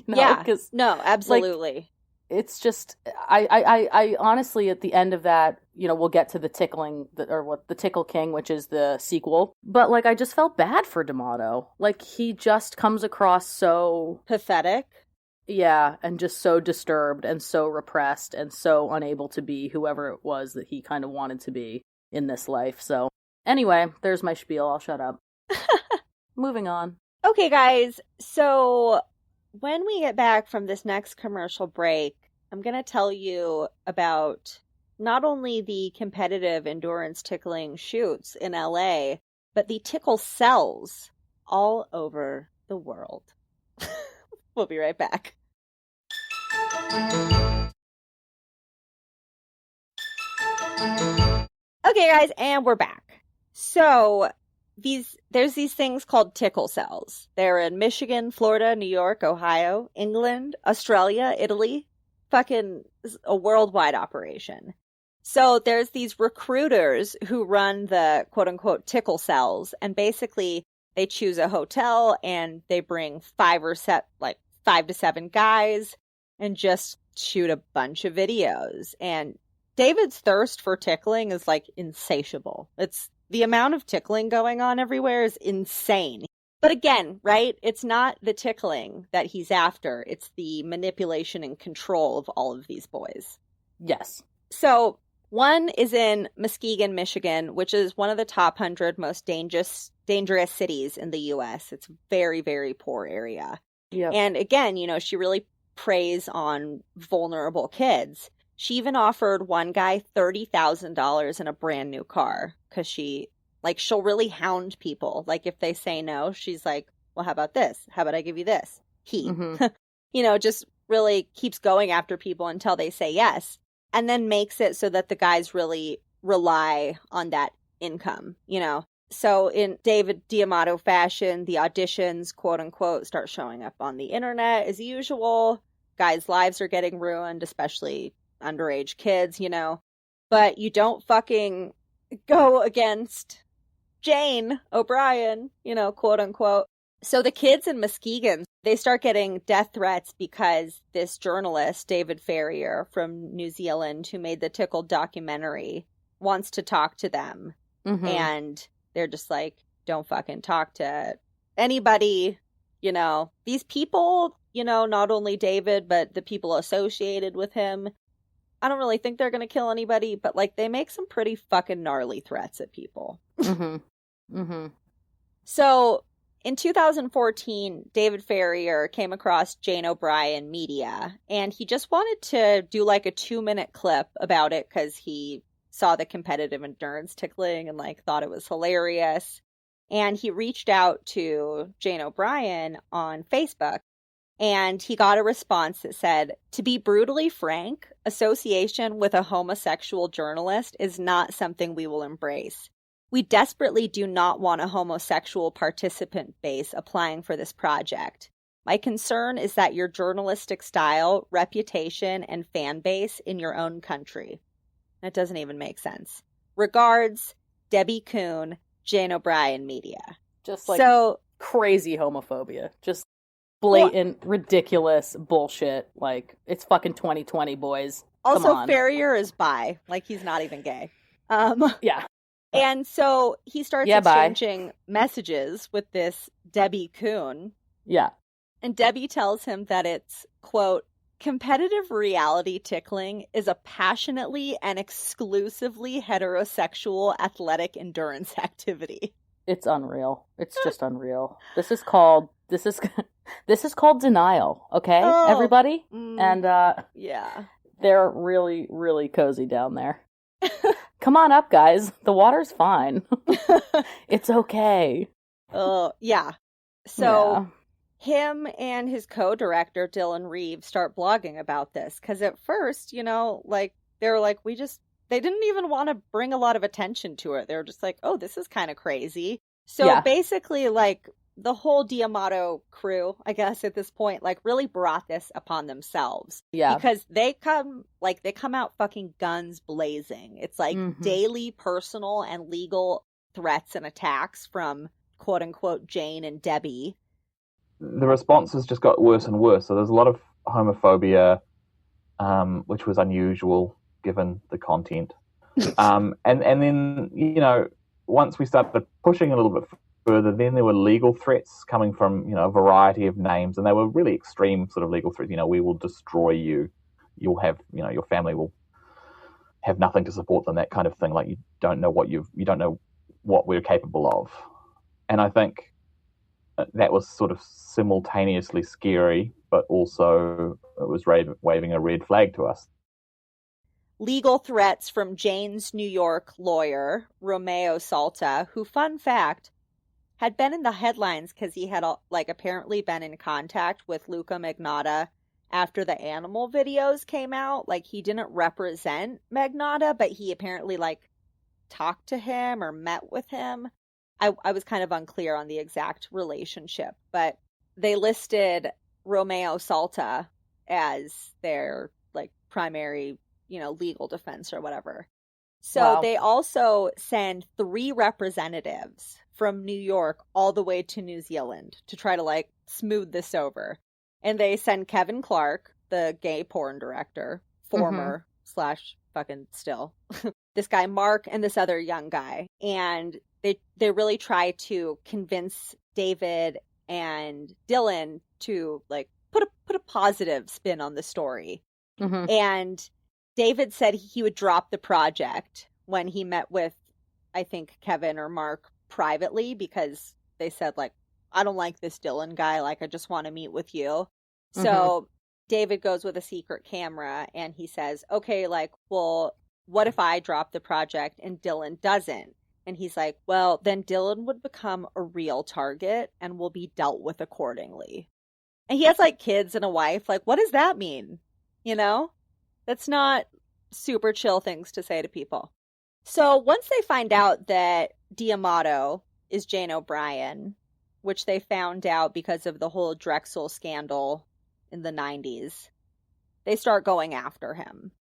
Yeah, no, absolutely. Like, it's just, I honestly, at the end of that, we'll get to the tickling, the Tickle King, which is the sequel. But, like, I just felt bad for D'Amato. Like, he just comes across so pathetic. Yeah, and just so disturbed and so repressed and so unable to be whoever it was that he kind of wanted to be in this life. So, anyway, there's my spiel. I'll shut up. Moving on. Okay, guys, so when we get back from this next commercial break, I'm going to tell you about not only the competitive endurance tickling shoots in LA, but the tickle cells all over the world. We'll be right back. Okay, guys, and we're back. So there's these things called tickle cells. They're in Michigan, Florida, New York, Ohio, England, Australia, Italy. Fucking a worldwide operation. So there's these recruiters who run the quote unquote tickle cells, and basically they choose a hotel and they bring 5 to 7 guys and just shoot a bunch of videos. And David's thirst for tickling is like insatiable. It's the amount of tickling going on everywhere is insane. But again, right, it's not the tickling that he's after. It's the manipulation and control of all of these boys. Yes. So one is in Muskegon, Michigan, which is one of the top 100 most dangerous cities in the U.S. It's a very, very poor area. Yep. And again, she really preys on vulnerable kids. She even offered one guy $30,000 in a brand new car because she'll really hound people. Like, if they say no, she's like, well, how about this? How about I give you this? Just really keeps going after people until they say yes. And then makes it so that the guys really rely on that income, you know? So in David D'Amato fashion, the auditions, quote unquote, start showing up on the internet as usual. Guys' lives are getting ruined, especially underage kids, you know? But you don't fucking go against Jane O'Brien, you know, quote unquote. So the kids in Muskegon, they start getting death threats because this journalist, David Ferrier from New Zealand, who made the Tickled documentary, wants to talk to them. Mm-hmm. And they're just like, don't fucking talk to anybody, you know. These people, you know, not only David, but the people associated with him, I don't really think they're going to kill anybody, but, like, they make some pretty fucking gnarly threats at people. Mm-hmm. Mm-hmm. So, in 2014, David Ferrier came across Jane O'Brien Media, and he just wanted to do, like, a 2-minute clip about it because he saw the competitive endurance tickling and, like, thought it was hilarious. And he reached out to Jane O'Brien on Facebook. And he got a response that said, "To be brutally frank, association with a homosexual journalist is not something we will embrace. We desperately do not want a homosexual participant base applying for this project. My concern is that your journalistic style, reputation, and fan base in your own country." That doesn't even make sense. Regards, Debbie Kuhn, Jane O'Brien Media. Just like So crazy homophobia. Just blatant, ridiculous bullshit. Like, it's fucking 2020, boys. Come also, on. Ferrier is bi. Like, he's not even gay. Yeah. And so he starts Yeah, exchanging messages with this Debbie Kuhn. Yeah. And Debbie tells him that it's, quote, "Competitive reality tickling is a passionately and exclusively heterosexual athletic endurance activity." It's unreal. It's just unreal. This is called denial, okay, Oh, everybody? mm, And yeah. they're really, really cozy down there. Come on up, guys. The water's fine. It's okay. Oh, yeah. So him and his co-director, Dylan Reeves, start blogging about this. Because at first, you know, like, they were like, they didn't even want to bring a lot of attention to it. They were just like, oh, this is kind of crazy. So basically, like, the whole D'Amato crew, I guess at this point, like, really brought this upon themselves. Yeah. Because they come out fucking guns blazing. It's like daily personal and legal threats and attacks from, quote unquote, Jane and Debbie. The responses just got worse and worse. So there's a lot of homophobia, which was unusual given the content. And then, you know, once we started pushing a little bit further, then there were legal threats coming from, you know, a variety of names, and they were really extreme sort of legal threats. You know, we will destroy you. You'll have, you know, your family will have nothing to support them, that kind of thing. Like, you don't know what we're capable of. And I think that was sort of simultaneously scary, but also it was waving a red flag to us. Legal threats from Jane's New York lawyer, Romeo Salta, who, fun fact, had been in the headlines because he had, like, apparently been in contact with Luca Magnotta after the animal videos came out. Like, he didn't represent Magnotta, but he apparently, like, talked to him or met with him. I was kind of unclear on the exact relationship, but they listed Romeo Salta as their, like, primary, you know, legal defense or whatever. So they also send 3 representatives from New York all the way to New Zealand to try to, like, smooth this over. And they send Kevin Clark, the gay porn director, former / fucking still, this guy Mark, and this other young guy. And they really try to convince David and Dylan to, like, put a positive spin on the story. And David said he would drop the project when he met with, I think, Kevin or Mark privately, because they said, like, I don't like this Dylan guy. Like, I just want to meet with you. So David goes with a secret camera and he says, okay, like, well, what if I drop the project and Dylan doesn't? And he's like, well, then Dylan would become a real target and will be dealt with accordingly. And he has, like, kids and a wife. Like, what does that mean? You know? That's not super chill things to say to people. So once they find out that D'Amato is Jane O'Brien, which they found out because of the whole Drexel scandal in the 90s, they start going after him.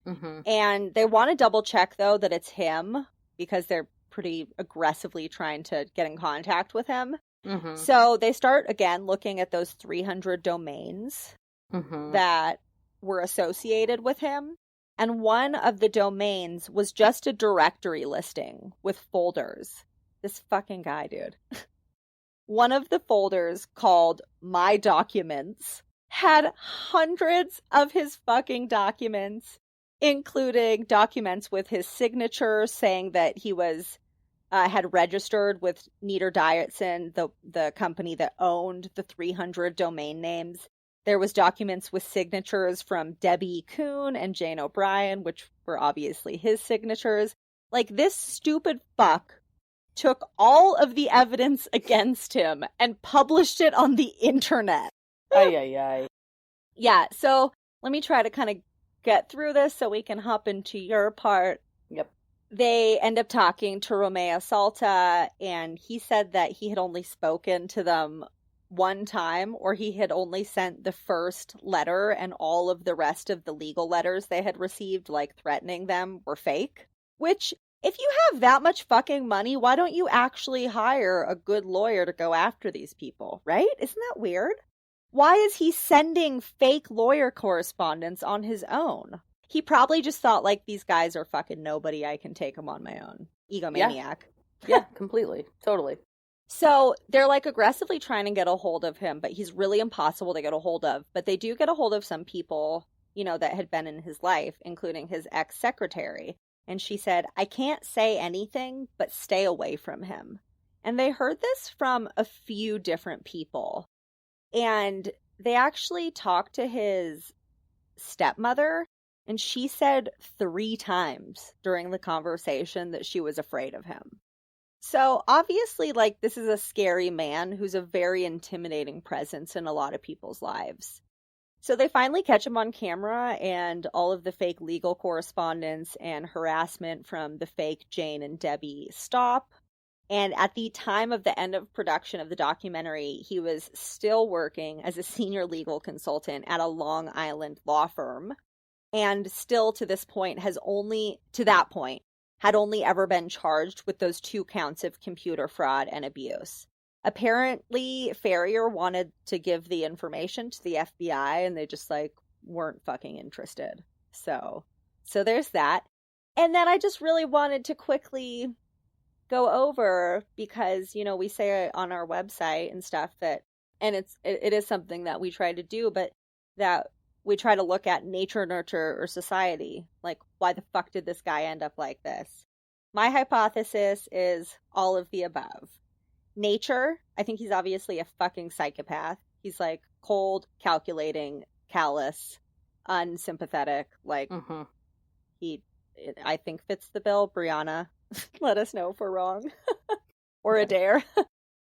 Mm-hmm. And they want to double check, though, that it's him, because they're pretty aggressively trying to get in contact with him. Mm-hmm. So they start, again, looking at those 300 domains Mm-hmm. that were associated with him. And one of the domains was just a directory listing with folders. This fucking guy, dude. One of the folders, called My Documents, had hundreds of his fucking documents, including documents with his signature saying that he was had registered with Niederdietzen, the company that owned the 300 domain names. There was documents with signatures from Debbie Kuhn and Jane O'Brien, which were obviously his signatures. Like, this stupid fuck took all of the evidence against him and published it on the internet. Ay, ay, ay. Yeah, so let me try to kind of get through this so we can hop into your part. Yep. They end up talking to Romeo Salta, and he said that he had only spoken to them one time, or he had only sent the first letter, and all of the rest of the legal letters they had received, like threatening them, were fake. Which, if you have that much fucking money, why don't you actually hire a good lawyer to go after these people, right? Isn't that weird? Why is he sending fake lawyer correspondence on his own? He probably just thought, like, these guys are fucking nobody, I can take them on my own. Egomaniac. Yeah, completely. Totally. So they're, like, aggressively trying to get a hold of him, but he's really impossible to get a hold of. But they do get a hold of some people, you know, that had been in his life, including his ex-secretary. And she said, I can't say anything, but stay away from him. And they heard this from a few different people. And they actually talked to his stepmother, and she said 3 times during the conversation that she was afraid of him. So obviously, like, this is a scary man who's a very intimidating presence in a lot of people's lives. So they finally catch him on camera, and all of the fake legal correspondence and harassment from the fake Jane and Debbie stop. And at the time of the end of production of the documentary, he was still working as a senior legal consultant at a Long Island law firm. And still to this point had only ever been charged with those 2 counts of computer fraud and abuse. Apparently, Ferrier wanted to give the information to the FBI, and they just, like, weren't fucking interested. So there's that. And then I just really wanted to quickly go over, because, you know, we say on our website and stuff that, and it is something that we try to do, but that we try to look at nature, nurture, or society. Like, why the fuck did this guy end up like this? My hypothesis is all of the above. Nature, I think he's obviously a fucking psychopath. He's, like, cold, calculating, callous, unsympathetic. Like, I think fits the bill. Brianna, let us know if we're wrong. Or Adair.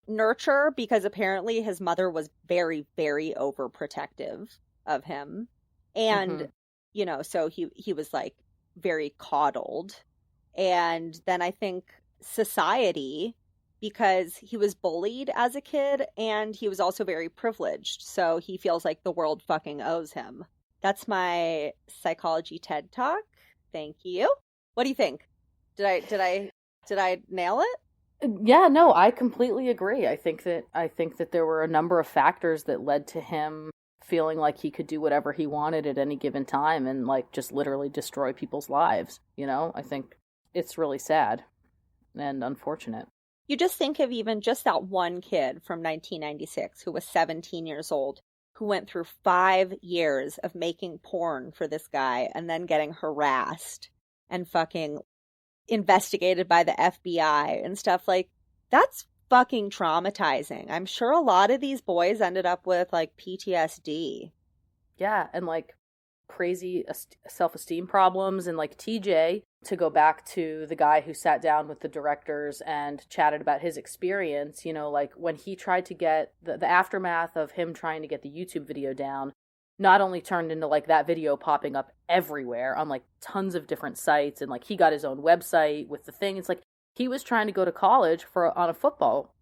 Nurture, because apparently his mother was very, very overprotective of him. And, you know, so he was, like, very coddled. And then I think society, because he was bullied as a kid, and he was also very privileged. So he feels like the world fucking owes him. That's my psychology TED Talk. Thank you. What do you think? Did I nail it? Yeah, no, I completely agree. I think that there were a number of factors that led to him feeling like he could do whatever he wanted at any given time and, like, just literally destroy people's lives. You know, I think it's really sad and unfortunate. You just think of even just that one kid from 1996 who was 17 years old, who went through 5 years of making porn for this guy and then getting harassed and fucking investigated by the FBI and stuff. Like, that's fucking traumatizing. I'm sure a lot of these boys ended up with, like, PTSD. Yeah, and, like, crazy self-esteem problems. And, like, TJ, to go back to the guy who sat down with the directors and chatted about his experience, you know, like, when he tried to get the aftermath of him trying to get the YouTube video down, not only turned into like that video popping up everywhere on like tons of different sites, and like he got his own website with the thing. It's like he was trying to go to college for football,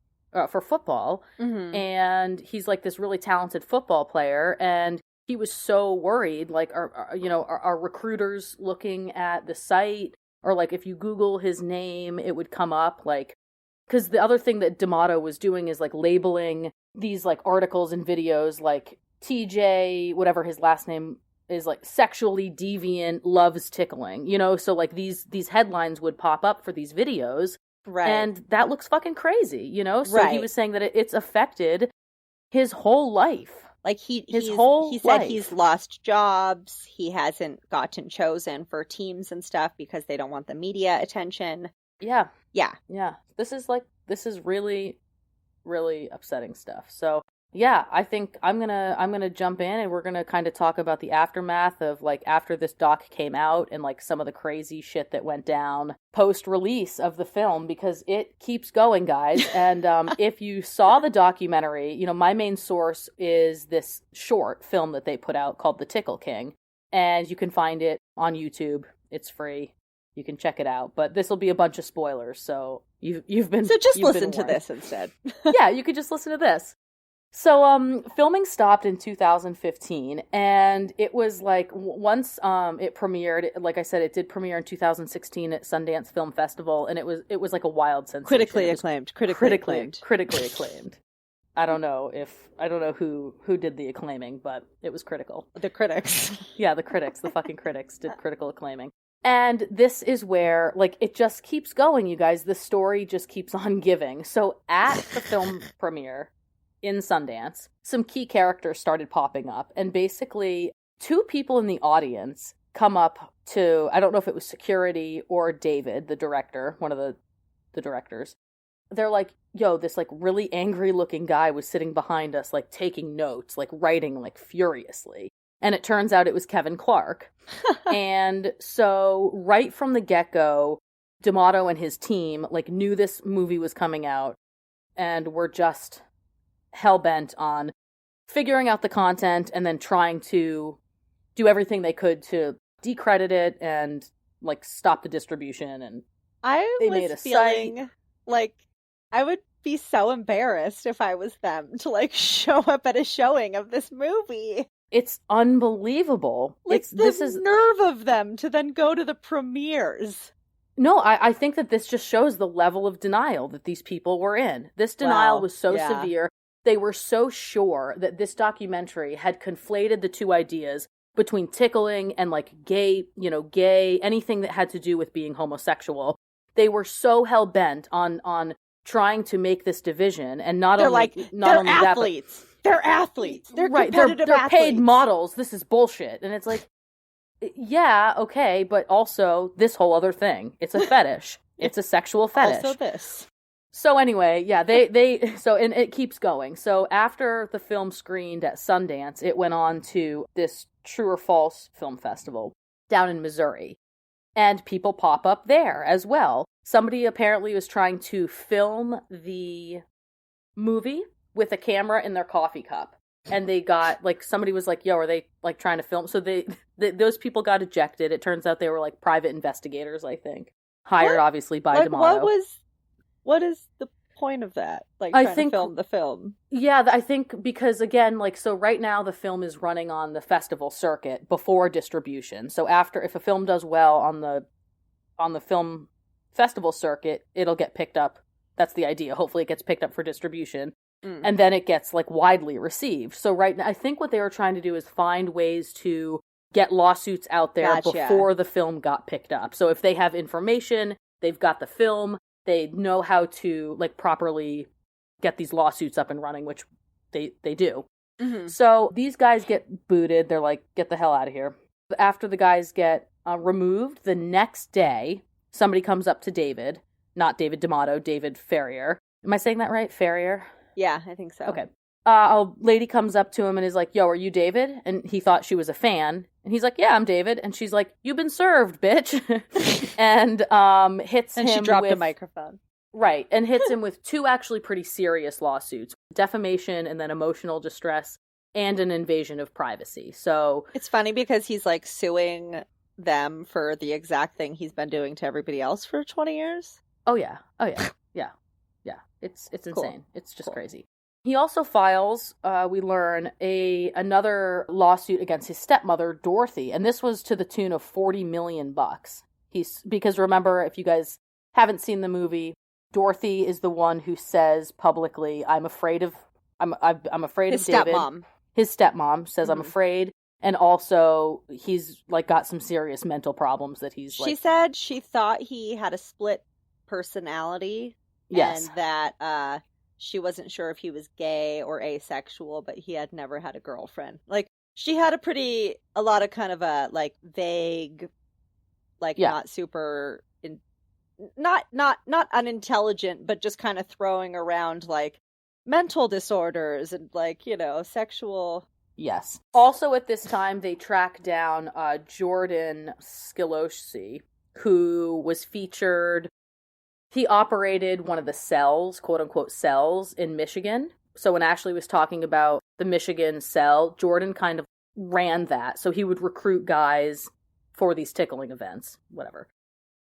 and he's like this really talented football player, and he was so worried, like, are recruiters looking at the site? Or, like, if you Google his name, it would come up, like, because the other thing that D'Amato was doing is, like, labeling these, like, articles and videos, like, TJ, whatever his last name is, like, sexually deviant, loves tickling, you know? So, like, these headlines would pop up for these videos. Right. And that looks fucking crazy, you know? So Right. he was saying that it's affected his whole life. Like he whole said life. he's lost jobs. He hasn't gotten chosen for teams and stuff because they don't want the media attention. Yeah. Yeah. Yeah. This is really, really upsetting stuff. So yeah, I think I'm gonna jump in, and we're gonna kind of talk about the aftermath of like after this doc came out, and like some of the crazy shit that went down post release of the film, because it keeps going, guys. And if you saw the documentary, you know, my main source is this short film that they put out called The Tickle King, and you can find it on YouTube. It's free. You can check it out, but this will be a bunch of spoilers, so you've been So just you've been listen to warned. this instead. Yeah, you could just listen to this. So, filming stopped in 2015, and it was like once it premiered. Like I said, it did premiere in 2016 at Sundance Film Festival, and it was like a wild sensation. Critically acclaimed. Critically acclaimed. I don't know who did the acclaiming, but it was critical. The critics. Yeah, the critics, the fucking critics did critical acclaiming. And this is where, like, it just keeps going, you guys. The story just keeps on giving. So at the film premiere in Sundance, some key characters started popping up. And basically, two people in the audience come up to, I don't know if it was security or David, the director, one of the directors. They're like, yo, this, like, really angry-looking guy was sitting behind us, like, taking notes, like, writing, like, furiously. And it turns out it was Kevin Clark. And so right from the get-go, D'Amato and his team, like, knew this movie was coming out and were just hell-bent on figuring out the content and then trying to do everything they could to decredit it and, like, stop the distribution. And they made a feeling site. like I would be so embarrassed if I was them to, like, show up at a showing of this movie. It's unbelievable. Like, This the is nerve of them to then go to the premieres. No, I think that this just shows the level of denial that these people were in. This denial was so severe. They were so sure that this documentary had conflated the two ideas between tickling and, like, gay, anything that had to do with being homosexual. They were so hell-bent on trying to make this division, and they're athletes. They're athletes. They're right. Competitive They're athletes. paid models. This is bullshit. And it's like, yeah, okay, but also this whole other thing. It's a fetish. It's a sexual fetish. Also this. So anyway, yeah, and it keeps going. So after the film screened at Sundance, it went on to this True or False film festival down in Missouri. And people pop up there as well. Somebody apparently was trying to film the movie with a camera in their coffee cup. And they got, like, somebody was like, yo, are they, like, trying to film? So those people got ejected. It turns out they were, like, private investigators, I think. Hired, obviously, by D'Amato. What is the point of that? Like, trying to film the film? Yeah, I think because, again, like, so right now the film is running on the festival circuit before distribution. So if a film does well on the film festival circuit, it'll get picked up. That's the idea. Hopefully it gets picked up for distribution. And then it gets, like, widely received. So right now, I think what they were trying to do is find ways to get lawsuits out there before the film got picked up. So if they have information, they've got the film, they know how to, like, properly get these lawsuits up and running, which they do. Mm-hmm. So these guys get booted. They're like, get the hell out of here. After the guys get removed, the next day, somebody comes up to David, not David D'Amato, David Ferrier. Am I saying that right? Ferrier? Yeah, I think so. Okay. A lady comes up to him and is like, yo, are you David? And he thought she was a fan. And he's like, yeah, I'm David. And she's like, you've been served, bitch. And hits him And she dropped with a microphone. Right. And hits him with two actually pretty serious lawsuits. Defamation and then emotional distress. and an invasion of privacy. So it's funny because he's like suing them for the exact thing he's been doing to everybody else for 20 years. Oh yeah. Yeah. It's Cool. insane. It's just crazy. He also files, we learn, another lawsuit against his stepmother, Dorothy, and this was to the tune of $40 million. Because remember, if you guys haven't seen the movie, Dorothy is the one who says publicly, I'm afraid of David. Stepmom. His stepmom says, I'm afraid. And also, he's like got some serious mental problems that he's She said she thought he had a split personality. Yes. And that she wasn't sure if he was gay or asexual, but he had never had a girlfriend. Like, she had a lot of kind of a, like, vague, like, not super, not unintelligent, but just kind of throwing around, like, mental disorders and, like, you know, sexual. Yes. Also at this time, they track down Jordan Skilossi, who was featured. He operated one of the cells, quote-unquote cells, in Michigan. So when Ashley was talking about the Michigan cell, Jordan kind of ran that. So he would recruit guys for these tickling events, whatever.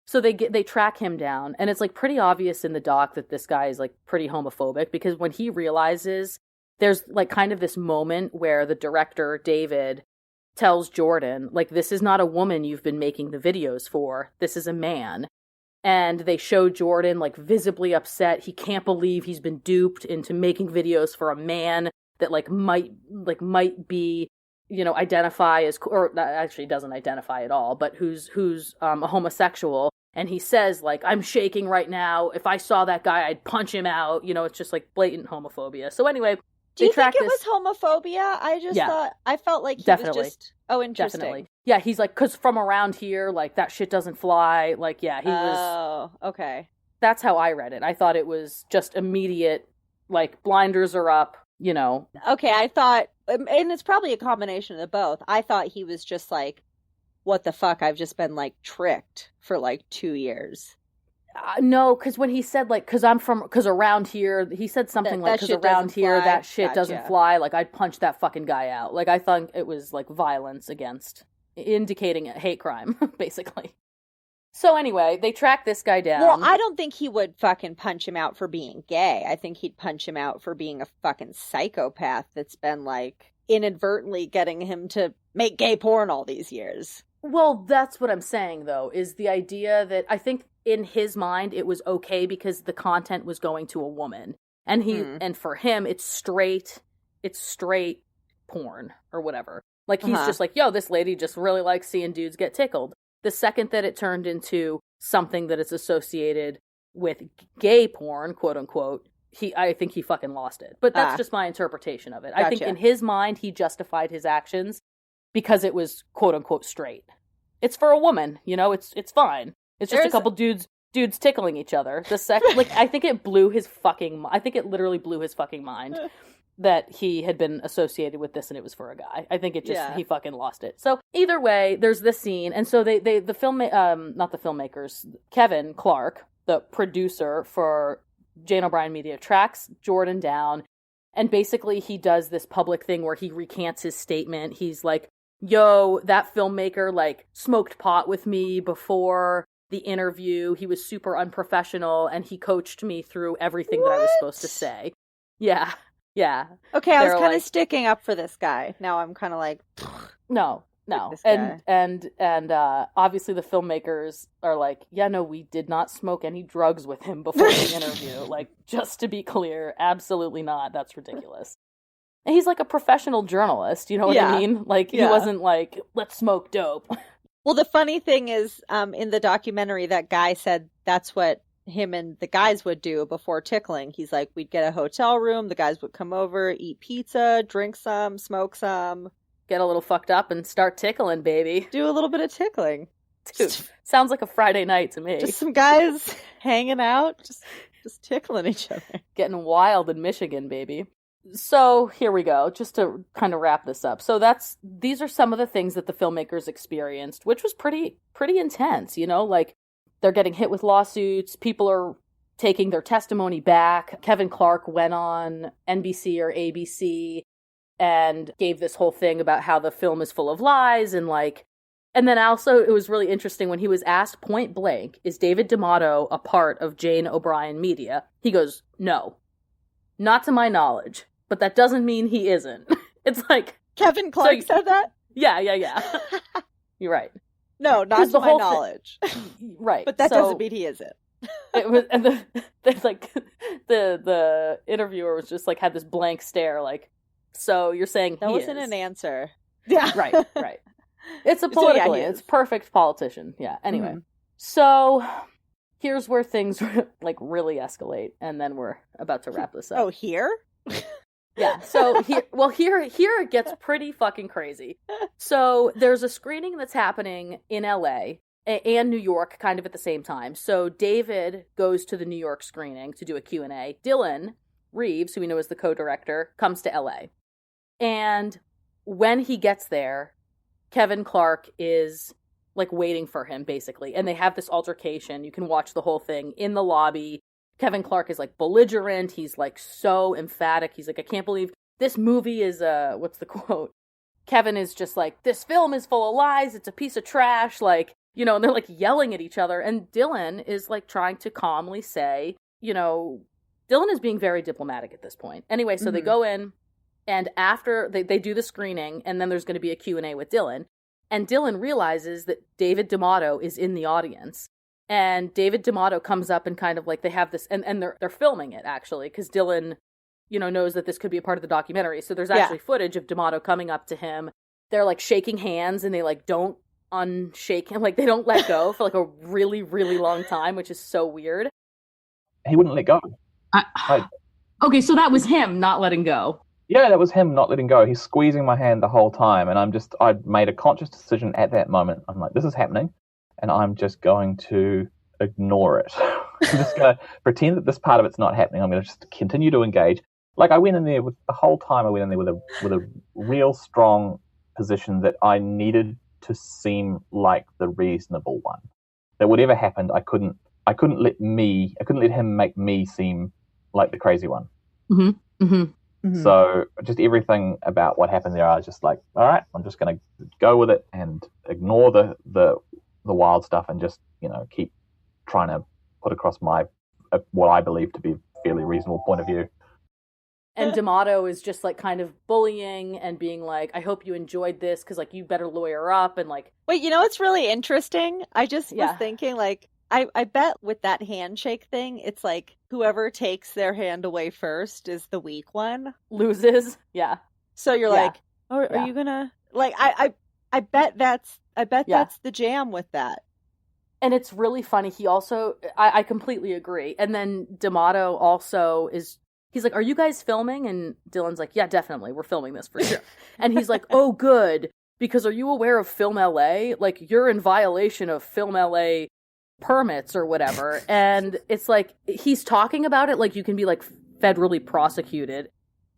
So they track him down, and it's like pretty obvious in the doc that this guy is like pretty homophobic, because when he realizes, there's like kind of this moment where the director, David, tells Jordan, like, this is not a woman you've been making the videos for. This is a man. And they show Jordan, like, visibly upset. He can't believe he's been duped into making videos for a man that, might be, you know, identify as, or actually doesn't identify at all, but who's a homosexual. And he says, like, I'm shaking right now. If I saw that guy, I'd punch him out. You know, it's just, like, blatant homophobia. So anyway, Do you think it was homophobia? I felt like he Definitely. was just, interesting. Definitely. Yeah, he's like, because from around here, like, that shit doesn't fly. Like, yeah, he was. Oh, okay. That's how I read it. I thought it was just immediate, like, blinders are up, you know. Okay, I thought, and it's probably a combination of the both. I thought he was just like, what the fuck? I've just been, like, tricked for, like, 2 years. No, because when he said, like, because around here, he said something like, because around here, that shit doesn't fly. Like, I'd punch that fucking guy out. Like, I thought it was, like, violence against, indicating a hate crime, basically. So anyway, they track this guy down. Well, I don't think he would fucking punch him out for being gay. I think he'd punch him out for being a fucking psychopath that's been, like, inadvertently getting him to make gay porn all these years. Well, that's what I'm saying, though, is the idea that I think in his mind it was okay because the content was going to a woman. And and for him, it's straight porn or whatever. Like, he's just like, yo, this lady just really likes seeing dudes get tickled. The second that it turned into something that is associated with gay porn, quote unquote, I think he fucking lost it. But that's just my interpretation of it. Gotcha. I think in his mind, he justified his actions because it was quote unquote straight. It's for a woman, you know, it's fine. It's just a couple dudes tickling each other. The second, like, I think it literally blew his fucking mind that he had been associated with this and it was for a guy. I think he fucking lost it. So either way, there's this scene, and so not the filmmakers, Kevin Clark, the producer for Jane O'Brien Media, tracks Jordan down, and basically he does this public thing where he recants his statement. He's like, yo, that filmmaker, like, smoked pot with me before the interview. He was super unprofessional, and he coached me through everything that I was supposed to say. Yeah. Okay, I was kind of sticking up for this guy. Now I'm kind of like, no. And obviously the filmmakers are like, yeah, no, we did not smoke any drugs with him before the interview. Like, just to be clear, absolutely not. That's ridiculous. And he's like a professional journalist, you know what I mean? Like, he wasn't like, let's smoke dope. Well, the funny thing is, in the documentary, that guy said that's what him and the guys would do before tickling. He's like, we'd get a hotel room, the guys would come over, eat pizza, drink some, smoke some. Get a little fucked up and start tickling, baby. Do a little bit of tickling. Dude, sounds like a Friday night to me. Just some guys hanging out, just tickling each other. Getting wild in Michigan, baby. So here we go, just to kind of wrap this up. So these are some of the things that the filmmakers experienced, which was pretty intense, you know, like, they're getting hit with lawsuits, people are taking their testimony back. Kevin Clark went on NBC or ABC and gave this whole thing about how the film is full of lies and like, and then also it was really interesting when he was asked point blank, is David D'Amato a part of Jane O'Brien Media? He goes, no, not to my knowledge, but that doesn't mean he isn't. It's like, Kevin Clark said that? Yeah. You're right. No, not to my knowledge. Right. But that doesn't mean he isn't. It was, and the interviewer was just like, had this blank stare, like, so you're saying that he wasn't is. an answer. Yeah. Right. It's a political, it's perfect politician. Yeah. Anyway, so here's where things like really escalate, and then we're about to wrap this up. Oh, here? Yeah. So here it gets pretty fucking crazy. So there's a screening that's happening in LA and New York kind of at the same time. So David goes to the New York screening to do a Q&A. Dylan Reeves, who we know is the co-director, comes to LA. And when he gets there, Kevin Clark is like waiting for him basically. And they have this altercation. You can watch the whole thing in the lobby. Kevin Clark is like belligerent. He's like so emphatic. He's like, I can't believe this movie is what's the quote? Kevin is just like, this film is full of lies. It's a piece of trash. Like, you know, and they're like yelling at each other. And Dylan is like trying to calmly say, you know, Dylan is being very diplomatic at this point. Anyway, so they go in, and after they do the screening, and then there's going to be a Q&A with Dylan. And Dylan realizes that David D'Amato is in the audience. And David D'Amato comes up and kind of like, they have this, and they're filming it actually, because Dylan, you know, knows that this could be a part of the documentary. So there's actually footage of D'Amato coming up to him. They're like shaking hands, and they like don't unshake him, like they don't let go for like a really, really long time, which is so weird. He wouldn't let go. Okay, so that was him not letting go. Yeah, that was him not letting go. He's squeezing my hand the whole time, and I'd made a conscious decision at that moment. I'm like, this is happening, and I'm just going to ignore it. I'm just going to pretend that this part of it's not happening. I'm going to just continue to engage. Like, I went in there with the whole time. I went in there with a real strong position that I needed to seem like the reasonable one. That whatever happened, I couldn't let him make me seem like the crazy one. So just everything about what happened there, I was just like, all right, I'm just going to go with it and ignore the wild stuff and just, you know, keep trying to put across my what I believe to be a fairly reasonable point of view. And D'Amato is just like kind of bullying and being like, I hope you enjoyed this because like you better lawyer up, and like. Wait, you know what's really interesting? I just was thinking like, I bet with that handshake thing, it's like whoever takes their hand away first is the weak one. Loses. Yeah. So you're like, oh, are you gonna like? I bet that's the jam with that. And it's really funny. He also, I completely agree. And then D'Amato also he's like, are you guys filming? And Dylan's like, yeah, definitely. We're filming this for sure. And he's like, oh, good. Because are you aware of Film LA? Like, you're in violation of Film LA permits or whatever. And it's like, he's talking about it like you can be like federally prosecuted.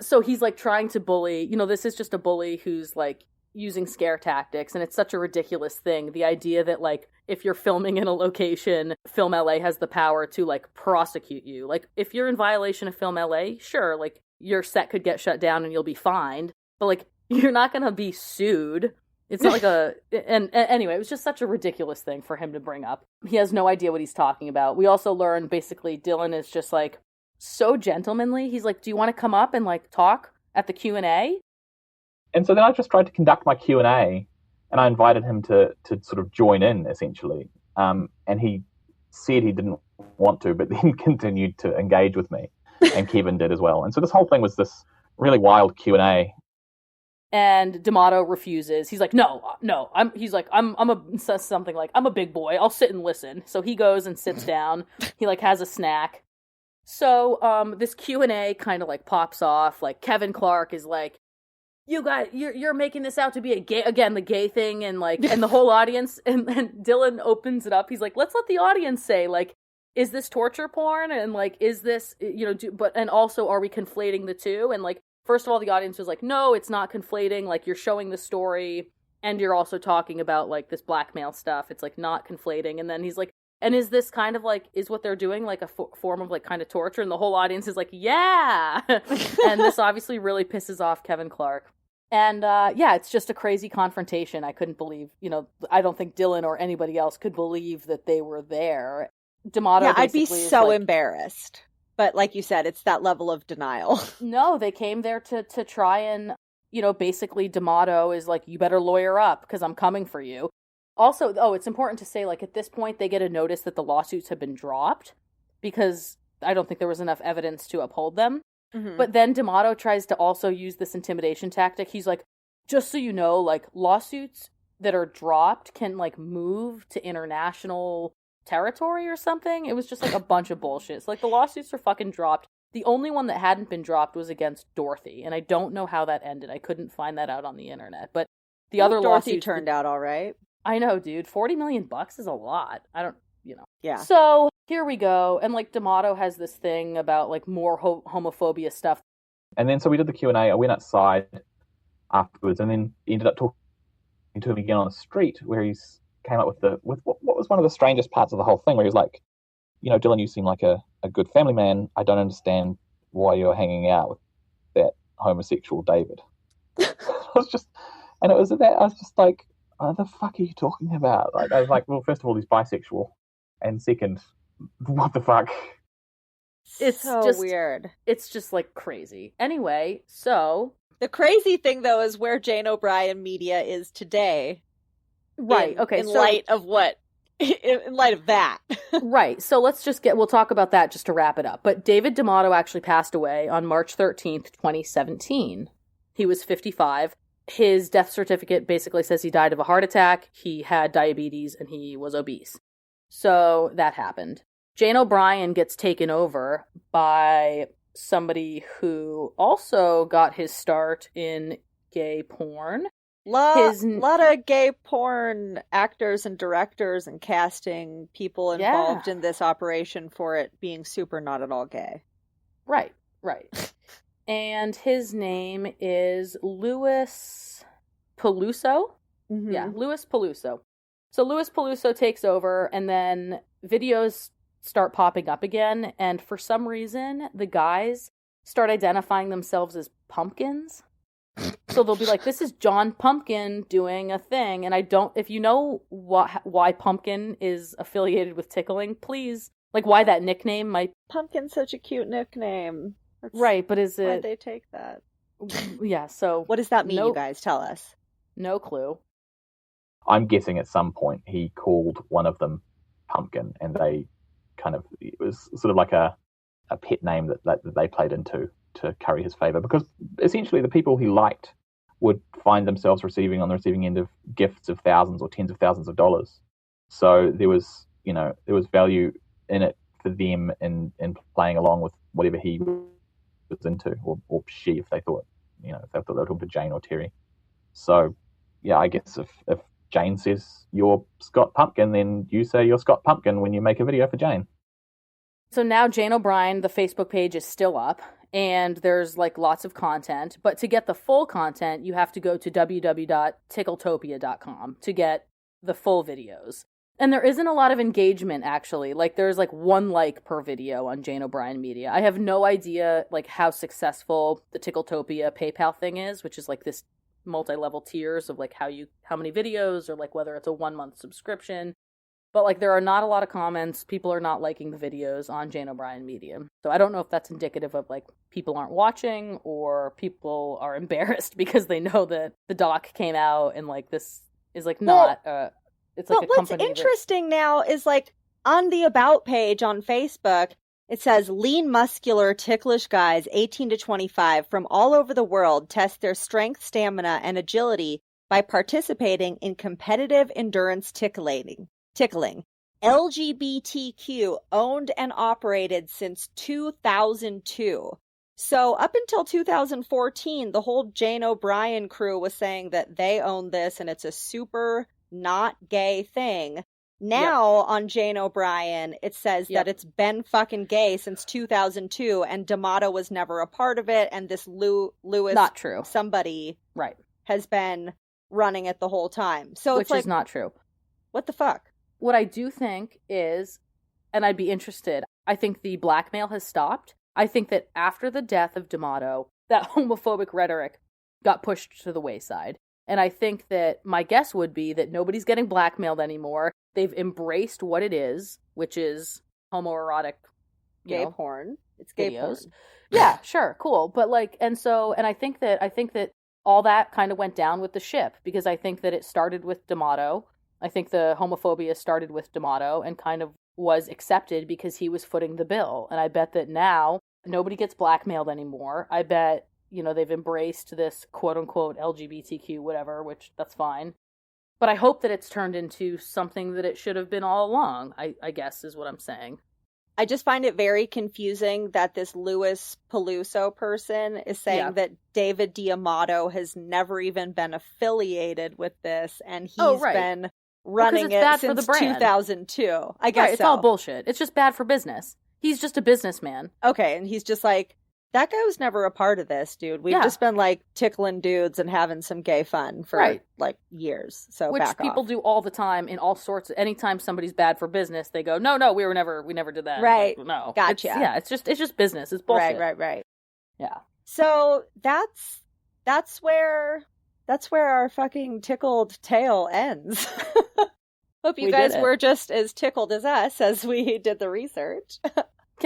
So he's like trying to bully, you know, this is just a bully who's like using scare tactics, and it's such a ridiculous thing. The idea that like if you're filming in a location, Film LA has the power to like prosecute you. Like if you're in violation of Film LA, sure, like your set could get shut down and you'll be fined, but like you're not gonna be sued. It's not like and anyway, it was just such a ridiculous thing for him to bring up. He has no idea what he's talking about. We also learned basically Dylan is just like so gentlemanly. He's like, do you want to come up and like talk at the Q&A? And so then I just tried to conduct my Q&A, and I invited him to sort of join in, essentially. And he said he didn't want to, but then continued to engage with me, and Kevin did as well. And so this whole thing was this really wild Q&A. And D'Amato refuses. He's like, no. Says something like, I'm a big boy. I'll sit and listen. So he goes and sits down. He like has a snack. So this Q&A kind of like pops off. Like Kevin Clark is like, you're making this out to be a gay, again, the gay thing, and like, and the whole audience, and Dylan opens it up. He's like, let's let the audience say, like, is this torture porn? And like, is this, you know, and also, are we conflating the two? And like, first of all, the audience was like, no, it's not conflating. Like, you're showing the story, and you're also talking about like this blackmail stuff. It's like not conflating. And then he's like, And is this kind of like, is what they're doing like a form of like kind of torture? And the whole audience is like, yeah! And this obviously really pisses off Kevin Clark. And yeah, it's just a crazy confrontation. I couldn't believe, I don't think Dylan or anybody else could believe that they were there. D'Amato I'd be so like, embarrassed. But like you said, it's that level of denial. No, they came there to try and, basically D'Amato is like, you better lawyer up because I'm coming for you. Also, it's important to say, like, at this point, they get a notice that the lawsuits have been dropped because I don't think there was enough evidence to uphold them. Mm-hmm. But then D'Amato tries to also use this intimidation tactic. He's like, just so you know, like, lawsuits that are dropped can, like, move to international territory or something. It was just, like, a bunch of bullshit. So, like, the lawsuits are fucking dropped. The only one that hadn't been dropped was against Dorothy, and I don't know how that ended. I couldn't find that out on the internet. But the other Dorothy lawsuits turned out all right. I know, dude. $40 million is a lot. I don't, Yeah. So here we go. And like D'Amato has this thing about like more homophobia stuff. And then so we did the Q&A. I went outside afterwards and then ended up talking to him again on the street where he's came up with what was one of the strangest parts of the whole thing where he's like, Dylan, you seem like a good family man. I don't understand why you're hanging out with that homosexual David. I was just like, what the fuck are you talking about? Like, I was like, well, first of all, he's bisexual, and second, what the fuck? It's so just weird. It's just like crazy. Anyway, so the crazy thing though is where Jane O'Brien Media is today. Right. In light of what? In light of that. Right. So we'll talk about that just to wrap it up. But David D'Amato actually passed away on March 13th, 2017. He was 55. His death certificate basically says he died of a heart attack, he had diabetes, and he was obese. So that happened. Jane O'Brien gets taken over by somebody who also got his start in gay porn. Lot of gay porn actors and directors and casting people involved in this operation for it being super not at all gay. Right. And his name is Louis Peluso. Mm-hmm. Yeah, Louis Peluso. So Louis Peluso takes over, and then videos start popping up again, and for some reason, the guys start identifying themselves as pumpkins. So they'll be like, this is John Pumpkin doing a thing, and if you know why Pumpkin is affiliated with tickling, please, like why that nickname might... Pumpkin's such a cute nickname. Right, but is it... Why'd they take that? Yeah, so... What does that mean, you guys? Tell us. No clue. I'm guessing at some point he called one of them Pumpkin, and they it was sort of like a pet name that they played into to curry his favor, because essentially the people he liked would find themselves on the receiving end of gifts of thousands or tens of thousands of dollars. So there was value in it for them in playing along with whatever he was into, or she, if they thought they were talking to Jane or Terry. So yeah, I guess if Jane says you're Scott Pumpkin, then you say you're Scott Pumpkin when you make a video for Jane. So now Jane O'Brien, the Facebook page is still up, and there's like lots of content, but to get the full content, you have to go to www.tickled-topia.com to get the full videos. And there isn't a lot of engagement, actually. Like, there's like 1 like per video on Jane O'Brien Media. I have no idea like how successful the Tickled-topia PayPal thing is, which is like this multi-level tiers of like how many videos, or like whether it's a 1-month subscription. But like there are not a lot of comments. People are not liking the videos on Jane O'Brien Media. So I don't know if that's indicative of like people aren't watching, or people are embarrassed because they know that the doc came out and like this is like not it's like a company. What's interesting now is like on the About page on Facebook, it says lean, muscular, ticklish guys 18 to 25 from all over the world test their strength, stamina, and agility by participating in competitive endurance tickling. LGBTQ owned and operated since 2002. So up until 2014, the whole Jane O'Brien crew was saying that they own this and it's a super not gay thing. Now on Jane O'Brien, it says that it's been fucking gay since 2002, and D'Amato was never a part of it, and this Louis not true somebody has been running it the whole time. So which is not true. What the fuck? What I do think is, and I'd be interested, I think the blackmail has stopped. I think that after the death of D'Amato, that homophobic rhetoric got pushed to the wayside. And I think that my guess would be that nobody's getting blackmailed anymore. They've embraced what it is, which is homoerotic Gay porn. It's gay videos. porn. Yeah, sure, cool. But like, and I think that all that kind of went down with the ship, because I think that it started with D'Amato. I think the homophobia started with D'Amato and kind of was accepted because he was footing the bill. And I bet that now nobody gets blackmailed anymore. I bet, they've embraced this quote unquote LGBTQ whatever, which that's fine. But I hope that it's turned into something that it should have been all along, I guess is what I'm saying. I just find it very confusing that this Louis Peluso person is saying that David D'Amato has never even been affiliated with this, and he's been running it since 2002. I guess it's all bullshit. It's just bad for business. He's just a businessman. Okay, and he's just like, that guy was never a part of this, dude. We've just been like tickling dudes and having some gay fun for like years. So which people do all the time in all sorts. Anytime somebody's bad for business, they go, no, we never did that. Right. Like, no. Gotcha. It's just business. It's bullshit. Right. Yeah. So that's where our fucking tickled tale ends. Hope you guys were just as tickled as us as we did the research.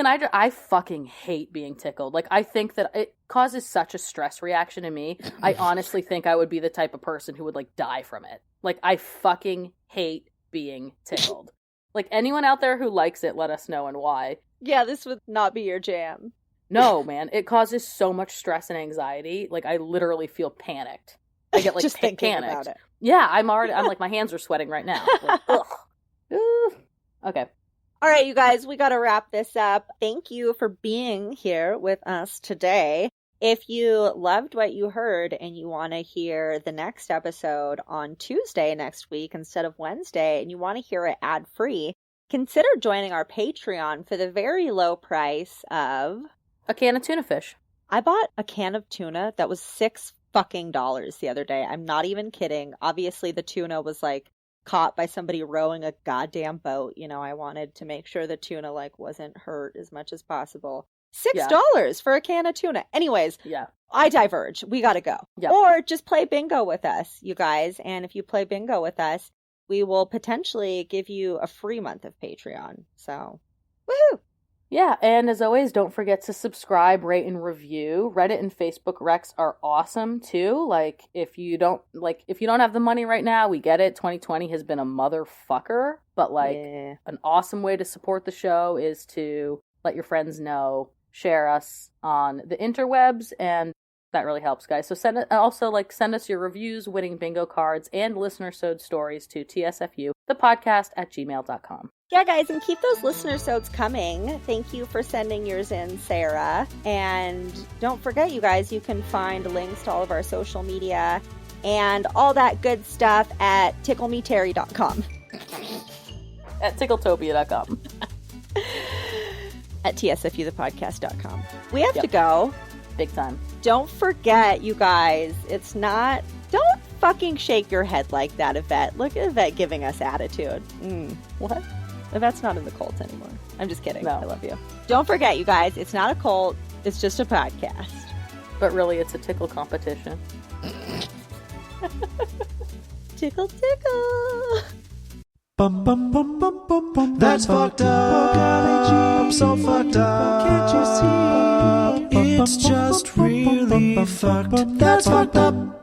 I fucking hate being tickled. Like, I think that it causes such a stress reaction in me. I honestly think I would be the type of person who would, like, die from it. Like, I fucking hate being tickled. Like, anyone out there who likes it, let us know and why. Yeah, this would not be your jam. No, man. It causes so much stress and anxiety. Like, I literally feel panicked. I get, like, just thinking panicked. about it. Yeah, I'm like, my hands are sweating right now. Like, ugh. Ooh. Okay. All right, you guys, we got to wrap this up. Thank you for being here with us today. If you loved what you heard and you want to hear the next episode on Tuesday next week instead of Wednesday, and you want to hear it ad-free, consider joining our Patreon for the very low price of a can of tuna fish. I bought a can of tuna that was $6 fucking the other day. I'm not even kidding. Obviously, the tuna was like caught by somebody rowing a goddamn boat. I wanted to make sure the tuna wasn't hurt as much as possible. $6 for a can of tuna. Anyways, I diverge. We gotta go. Yep. Or just play bingo with us, you guys. And if you play bingo with us, we will potentially give you a free month of Patreon. So, woohoo! Yeah, and as always, don't forget to subscribe, rate, and review. Reddit and Facebook recs are awesome too. Like, if you don't have the money right now, we get it. 2020 has been a motherfucker, but an awesome way to support the show is to let your friends know, share us on the interwebs, and that really helps, guys. So send us your reviews, winning bingo cards, and listener-sewed stories to TSFU, thepodcast@gmail.com. Yeah, guys, and keep those listener-sodes coming. Thank you for sending yours in, Sarah. And don't forget, you guys, you can find links to all of our social media and all that good stuff at ticklemeterry.com. At tickletopia.com. At tsfuthepodcast.com. We have to go. Big time. Don't forget, you guys, don't fucking shake your head like that, Yvette. Look at Yvette giving us attitude. What? Yvette's not in the cult anymore. I'm just kidding. No. I love you. Don't forget, you guys, it's not a cult. It's just a podcast. But really, it's a tickle competition. Tickle, tickle. Bum bum bum bum bum bum. That's fucked up. So fucked up. Can't you see? It's just really fucked. That's fucked up.